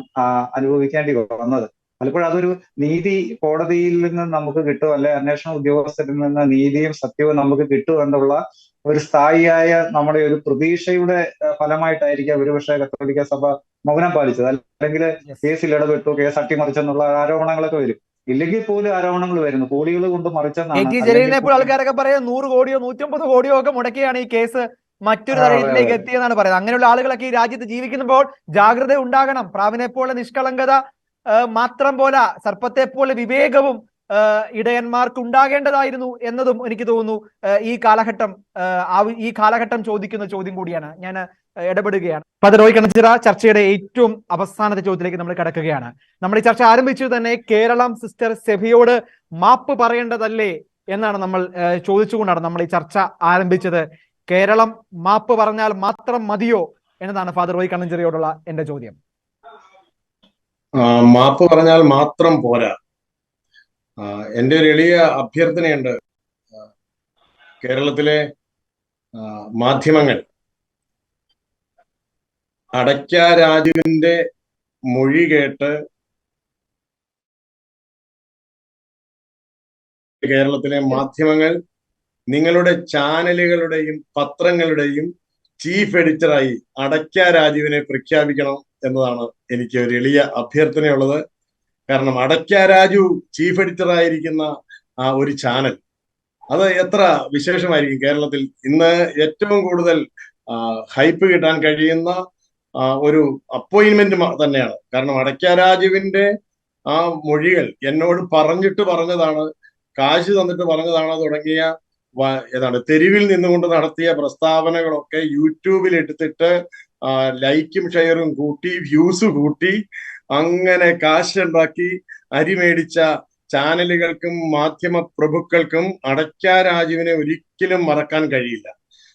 അനുഭവിക്കേണ്ടി വന്നത്. പലപ്പോഴും അതൊരു നീതി കോടതിയിൽ നിന്ന് നമുക്ക് കിട്ടും, അല്ലെ അന്വേഷണ ഉദ്യോഗസ്ഥരിൽ നിന്ന് നീതിയും സത്യവും നമുക്ക് കിട്ടും എന്നുള്ള ഒരു സ്ഥായിയായ നമ്മുടെ ഒരു പ്രതീക്ഷയുടെ ഫലമായിട്ടായിരിക്കാം ഒരുപക്ഷെ കത്തോലിക്ക സഭ മൗനം പാലിച്ചത്. അല്ലെങ്കിൽ കേസിൽ ഇടപെട്ടു, കേസ് അട്ടിമറിച്ചെന്നുള്ള ആരോപണങ്ങളൊക്കെ വരും. ഇല്ലെങ്കിൽ പോലും ആരോപണങ്ങൾ വരുന്നു, കോടികൾ കൊണ്ട് മറിച്ചെന്നാണ്. ആൾക്കാരൊക്കെ പറയുന്നത് 100 കോടിയോ 150 കോടിയോ ഒക്കെ മുടക്കിയാണ് ഈ കേസ് മറ്റൊരു തലത്തിലേക്ക് എത്തിയെന്നാണ് പറയുന്നത്. അങ്ങനെയുള്ള ആളുകളൊക്കെ ഈ രാജ്യത്ത് ജീവിക്കുമ്പോൾ ജാഗ്രത ഉണ്ടാകണം. പ്രാവിനെ പോലെ നിഷ്കളങ്കത മാത്രം പോലെ സർപ്പത്തെ പോലെ വിവേകവും ഇടയന്മാർക്ക് ഉണ്ടാകേണ്ടതായിരുന്നു എന്നതും എനിക്ക് തോന്നുന്നു ഈ കാലഘട്ടം ചോദിക്കുന്ന ചോദ്യം കൂടിയാണ്. ഞാൻ ഇടപെടുകയാണ്. ഫാദർ റോയ് കണച്ചിറ, ചർച്ചയുടെ ഏറ്റവും അവസാനത്തെ ചോദ്യത്തിലേക്ക് നമ്മൾ കടക്കുകയാണ്. നമ്മൾ ഈ ചർച്ച ആരംഭിച്ചത് തന്നെ കേരളം സിസ്റ്റർ സെഫിയോട് മാപ്പ് പറയേണ്ടതല്ലേ എന്നാണ് നമ്മൾ ചോദിച്ചുകൊണ്ടാണ് നമ്മൾ ഈ ചർച്ച ആരംഭിച്ചത്. കേരളം മാപ്പ് പറഞ്ഞാൽ മാത്രം മതിയോ എന്നതാണ് ഫാദർ റോയ് കണച്ചിറയോടുള്ള എന്റെ ചോദ്യം. മാപ്പ് പറഞ്ഞാൽ മാത്രം പോരാ. എൻ്റെ ഒരു എളിയ അഭ്യർത്ഥനയുണ്ട്. കേരളത്തിലെ മാധ്യമങ്ങൾ അടയ്ക്ക രാജുവിന്റെ മൊഴി കേട്ട് കേരളത്തിലെ മാധ്യമങ്ങൾ നിങ്ങളുടെ ചാനലുകളുടെയും പത്രങ്ങളുടെയും ചീഫ് എഡിറ്ററായി അടയ്ക്ക രാജുവിനെ പ്രഖ്യാപിക്കണം എന്നതാണ് എനിക്ക് ഒരു എളിയ അഭ്യർത്ഥനയുള്ളത്. കാരണം അടയ്ക്ക രാജു ചീഫ് എഡിറ്ററായിരിക്കുന്ന ആ ഒരു ചാനൽ, അത് എത്ര വിശേഷമായിരിക്കും. കേരളത്തിൽ ഇന്ന് ഏറ്റവും കൂടുതൽ ഹൈപ്പ് കിട്ടാൻ കഴിയുന്ന ഒരു അപ്പോയിന്റ്മെന്റ് തന്നെയാണ്. കാരണം അടയ്ക്ക രാജുവിന്റെ ആ മൊഴികൾ എന്നോട് പറഞ്ഞതാണ്, കാശ് തന്നിട്ട് പറഞ്ഞതാണ് തുടങ്ങിയ തെരുവിൽ നിന്നുകൊണ്ട് നടത്തിയ പ്രസ്താവനകളൊക്കെ യൂട്യൂബിൽ എടുത്തിട്ട് ലൈക്കും ഷെയറും കൂട്ടി വ്യൂസ് കൂട്ടി അങ്ങനെ കാശുണ്ടാക്കി അരി മേടിച്ച ചാനലുകൾക്കും മാധ്യമ പ്രഭുക്കൾക്കും അടയ്ക്ക രാജുവിനെ ഒരിക്കലും മറക്കാൻ കഴിയില്ല.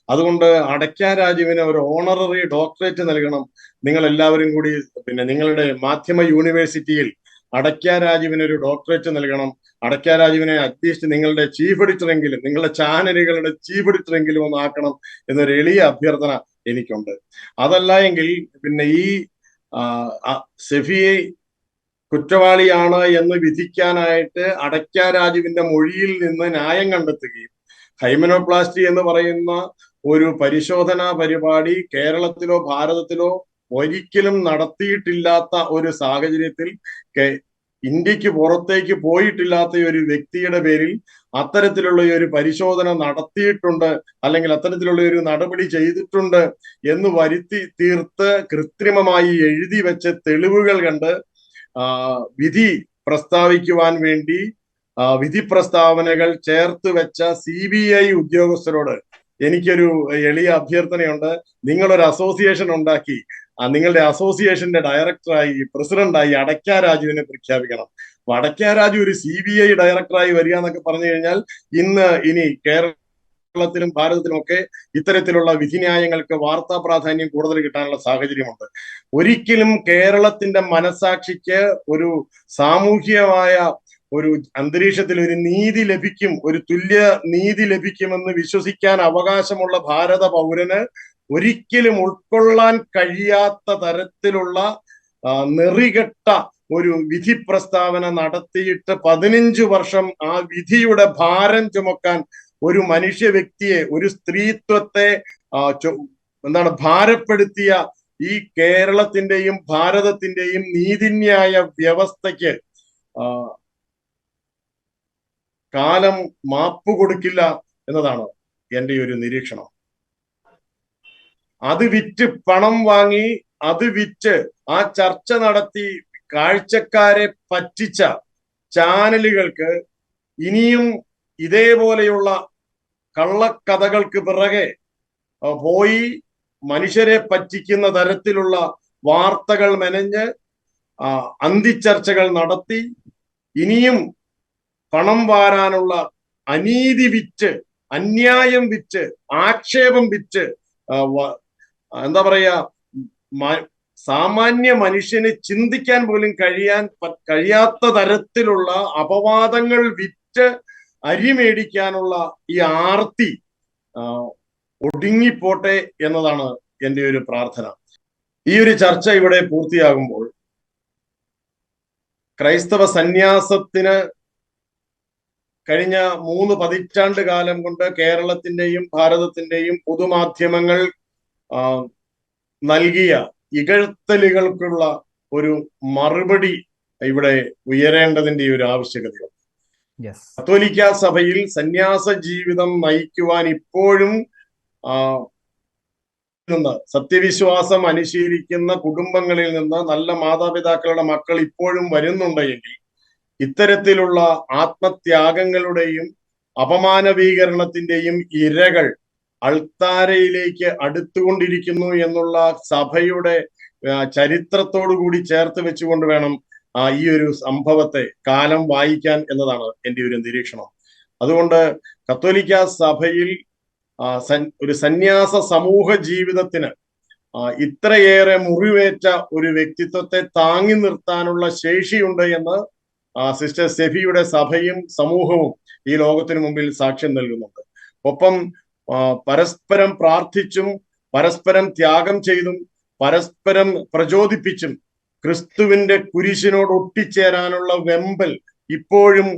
അതുകൊണ്ട് അടയ്ക്ക രാജുവിന് ഒരു ഓണററി ഡോക്ടറേറ്റ് നൽകണം നിങ്ങൾ എല്ലാവരും കൂടി. പിന്നെ നിങ്ങളുടെ മാധ്യമ യൂണിവേഴ്സിറ്റിയിൽ അടയ്ക്ക രാജുവിന് ഒരു ഡോക്ടറേറ്റ് നൽകണം. അടയ്ക്ക രാജുവിനെ അറ്റ്ലീസ്റ്റ് നിങ്ങളുടെ ചീഫ് എഡിറ്ററെങ്കിലും, നിങ്ങളുടെ ചാനലുകളുടെ ചീഫ് എഡിറ്ററെങ്കിലും ഒന്ന് ആക്കണം എന്നൊരു എളിയ അഭ്യർത്ഥന എനിക്കുണ്ട്. അതല്ല എങ്കിൽ പിന്നെ ഈ സെഫിയെ കുറ്റവാളിയാണ് എന്ന് വിധിക്കാനായിട്ട് അടയ്ക്ക രാജുവിന്റെ മൊഴിയിൽ നിന്ന് ന്യായം കണ്ടെത്തുകയും ഹൈമനോപ്ലാസ്റ്റി എന്ന് പറയുന്ന ഒരു പരിശോധനാ പരിപാടി കേരളത്തിലോ ഭാരതത്തിലോ ഒരിക്കലും നടത്തിയിട്ടില്ലാത്ത ഒരു സാഹചര്യത്തിൽ ഇന്ത്യക്ക് പുറത്തേക്ക് പോയിട്ടില്ലാത്ത ഒരു വ്യക്തിയുടെ പേരിൽ അത്തരത്തിലുള്ള ഒരു പരിശോധന നടത്തിയിട്ടുണ്ട്, അല്ലെങ്കിൽ അത്തരത്തിലുള്ള ഒരു നടപടി ചെയ്തിട്ടുണ്ട് എന്ന് വരുത്തി തീർത്ത് കൃത്രിമമായി എഴുതി വെച്ച തെളിവുകൾ കണ്ട് വിധി പ്രസ്താവിക്കുവാൻ വേണ്ടി വിധി പ്രസ്താവനകൾ ചേർത്ത് വെച്ച CBI ഉദ്യോഗസ്ഥരോട് എനിക്കൊരു എളിയ അഭ്യർത്ഥനയുണ്ട്. നിങ്ങളൊരു അസോസിയേഷൻ ഉണ്ടാക്കി നിങ്ങളുടെ അസോസിയേഷന്റെ ഡയറക്ടറായി, പ്രസിഡന്റായി അടയ്ക്ക രാജുവിനെ പ്രഖ്യാപിക്കണം. അപ്പൊ അടയ്ക്ക രാജു ഒരു CBI ഡയറക്ടറായി വരിക എന്നൊക്കെ പറഞ്ഞു കഴിഞ്ഞാൽ ഇനി കേരളത്തിലും ഭാരതത്തിലും ഒക്കെ ഇത്തരത്തിലുള്ള വിധിന്യായങ്ങൾക്ക് വാർത്താ പ്രാധാന്യം കൂടുതൽ കിട്ടാനുള്ള സാഹചര്യമുണ്ട്. ഒരിക്കലും കേരളത്തിന്റെ മനസാക്ഷിക്ക് ഒരു സാമൂഹികമായ ഒരു അന്തരീക്ഷത്തിൽ ഒരു നീതി ലഭിക്കും, ഒരു തുല്യ നീതി ലഭിക്കുമെന്ന് വിശ്വസിക്കാൻ അവകാശമുള്ള ഭാരത പൗരന് ഒരിക്കലും ഉൾക്കൊള്ളാൻ കഴിയാത്ത തരത്തിലുള്ള നെറികെട്ട ഒരു വിധി പ്രസ്താവന നടത്തിയിട്ട് 15 വർഷം ആ വിധിയുടെ ഭാരം ചുമക്കാൻ ഒരു മനുഷ്യ വ്യക്തിയെ, ഒരു സ്ത്രീത്വത്തെ ഭാരപ്പെടുത്തിയ ഈ കേരളത്തിന്റെയും ഭാരതത്തിന്റെയും നീതിന്യായ വ്യവസ്ഥയ്ക്ക് കാലം മാപ്പ് കൊടുക്കില്ല എന്നതാണ് എൻ്റെ ഒരു നിരീക്ഷണം. അത് വിറ്റ് പണം വാങ്ങി, അത് വിറ്റ് ആ ചർച്ച നടത്തി കാഴ്ചക്കാരെ പറ്റിച്ച ചാനലുകൾക്ക് ഇനിയും ഇതേപോലെയുള്ള കള്ളക്കഥകൾക്ക് പിറകെ പോയി മനുഷ്യരെ പറ്റിക്കുന്ന തരത്തിലുള്ള വാർത്തകൾ മെനഞ്ഞ് അന്തിച്ചർച്ചകൾ നടത്തി ഇനിയും പണം വാരാനുള്ള അനീതി വിറ്റ്, അന്യായം വിറ്റ്, ആക്ഷേപം വിറ്റ്, എന്താ പറയാ, സാമാന്യ മനുഷ്യന് ചിന്തിക്കാൻ പോലും കഴിയാത്ത തരത്തിലുള്ള അപവാദങ്ങൾ വിറ്റ് അരി മേടിക്കാനുള്ള ഈ ആർത്തി ഒടുങ്ങിപ്പോട്ടെ എന്നതാണ് എൻ്റെ ഒരു പ്രാർത്ഥന. ഈ ഒരു ചർച്ച ഇവിടെ പൂർത്തിയാകുമ്പോൾ ക്രൈസ്തവ സന്യാസത്തിന് കഴിഞ്ഞ 3 പതിറ്റാണ്ട് കാലം കൊണ്ട് കേരളത്തിന്റെയും ഭാരതത്തിന്റെയും പൊതുമാധ്യമങ്ങൾ നൽകിയ ഇകഴ്ത്തലുകൾക്കുള്ള ഒരു മറുപടി ഇവിടെ ഉയരേണ്ടതിന്റെ ഒരു ആവശ്യകതയുണ്ട്. കത്തോലിക്ക സഭയിൽ സന്യാസ ജീവിതം നയിക്കുവാൻ ഇപ്പോഴും സത്യവിശ്വാസം അനുശീലിക്കുന്ന കുടുംബങ്ങളിൽ നിന്ന് നല്ല മാതാപിതാക്കളുടെ മക്കൾ ഇപ്പോഴും വരുന്നുണ്ടെങ്കിൽ ഇത്തരത്തിലുള്ള ആത്മത്യാഗങ്ങളുടെയും അപമാനവീകരണത്തിന്റെയും ഇരകൾ അൾത്താരയിലേക്ക് അടുത്തുകൊണ്ടിരിക്കുന്നു എന്നുള്ള സഭയുടെ ചരിത്രത്തോടു കൂടി ചേർത്ത് വെച്ചുകൊണ്ട് വേണം ഈ ഒരു സംഭവത്തെ കാലം വായിക്കാൻ എന്നതാണ് എൻ്റെ ഒരു നിരീക്ഷണം. അതുകൊണ്ട് കത്തോലിക്ക സഭയിൽ ഒരു സന്യാസ സമൂഹ ജീവിതത്തിന് ഇത്രയേറെ മുറിവേറ്റ ഒരു വ്യക്തിത്വത്തെ താങ്ങി നിർത്താനുള്ള ശേഷിയുണ്ട് എന്ന് സിസ്റ്റർ സെഫിയുടെ സഭയും സമൂഹവും ഈ ലോകത്തിനു മുമ്പിൽ സാക്ഷ്യം നൽകുന്നുണ്ട്. ഒപ്പം പരസ്പരം പ്രാർത്ഥിച്ചും പരസ്പരം ത്യാഗം ചെയ്തും പരസ്പരം പ്രചോദിപ്പിച്ചും ക്രിസ്തുവിന്റെ കുരിശിനോട് ഒട്ടിച്ചേരാനുള്ള വെമ്പൽ ഇപ്പോഴും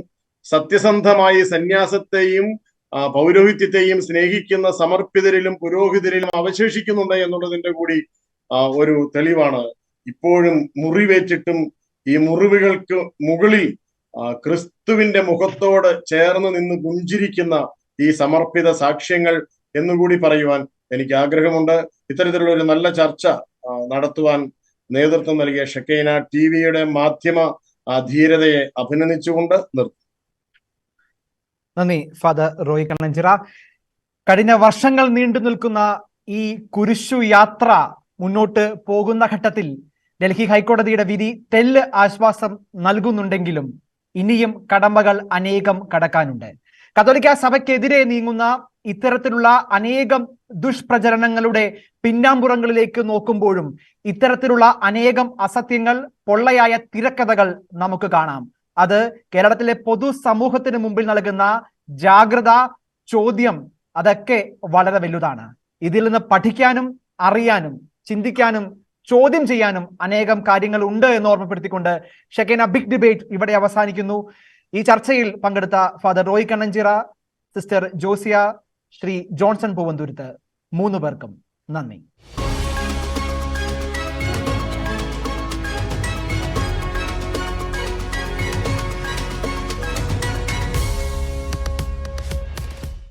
സത്യസന്ധമായി സന്യാസത്തെയും പൗരോഹിത്യത്തെയും സ്നേഹിക്കുന്ന സമർപ്പിതരിലും പുരോഹിതരിലും അവശേഷിക്കുന്നുണ്ട് എന്നുള്ളതിന്റെ കൂടി ഒരു തെളിവാണ്. ഇപ്പോഴും മുറിവേറ്റിട്ടും ഈ മുറിവുകൾക്ക് മുകളിൽ ക്രിസ്തുവിന്റെ മുഖത്തോട് ചേർന്ന് നിന്ന് പുഞ്ചിരിക്കുന്ന ഈ സമർപ്പിത സാക്ഷ്യങ്ങൾ എന്നുകൂടി പറയുവാൻ എനിക്ക് ആഗ്രഹമുണ്ട്. ഇത്തരത്തിലുള്ള ഒരു നല്ല ചർച്ച നടത്തുവാൻ നേതൃത്വം നൽകിയ ഷെക്കൈന ടിവിയുടെ മാധ്യമ ധീരതയെ അഭിനന്ദിച്ചുകൊണ്ട് നിർത്തും. നന്ദി ഫാദർ റോയ് കണ്ണഞ്ചിറ. കഴിഞ്ഞ വർഷങ്ങൾ നീണ്ടു നിൽക്കുന്ന ഈ കുരിശു യാത്ര മുന്നോട്ട് പോകുന്ന ഘട്ടത്തിൽ ഡൽഹി ഹൈക്കോടതിയുടെ വിധി തെല്ല് ആശ്വാസം നൽകുന്നുണ്ടെങ്കിലും ഇനിയും കടമ്പകൾ അനേകം കടക്കാനുണ്ട്. കത്തോലിക്ക സഭയ്ക്കെതിരെ നീങ്ങുന്ന ഇത്തരത്തിലുള്ള അനേകം ദുഷ്പ്രചരണങ്ങളുടെ പിന്നാമ്പുറങ്ങളിലേക്ക് നോക്കുമ്പോഴും ഇത്തരത്തിലുള്ള അനേകം അസത്യങ്ങൾ, പൊള്ളയായ തിരക്കഥകൾ നമുക്ക് കാണാം. അത് കേരളത്തിലെ പൊതുസമൂഹത്തിന് മുമ്പിൽ നൽകുന്ന ജാഗ്രത, ചോദ്യം അതൊക്കെ വളരെ വലുതാണ്. ഇതിൽ നിന്ന് പഠിക്കാനും അറിയാനും ചിന്തിക്കാനും ചോദ്യം ചെയ്യാനും അനേകം കാര്യങ്ങൾ ഉണ്ട് എന്ന് ഓർമ്മപ്പെടുത്തിക്കൊണ്ട് ഷെക്കൈന ബിഗ് ഡിബേറ്റ് ഇവിടെ അവസാനിക്കുന്നു. ഈ ചർച്ചയിൽ പങ്കെടുത്ത ഫാദർ റോയ് കണ്ണഞ്ചിറ, സിസ്റ്റർ ജോസിയ, ശ്രീ ജോൺസൺ പൂവന്തുരുത്ത്, 3 പേർക്കും നന്ദി.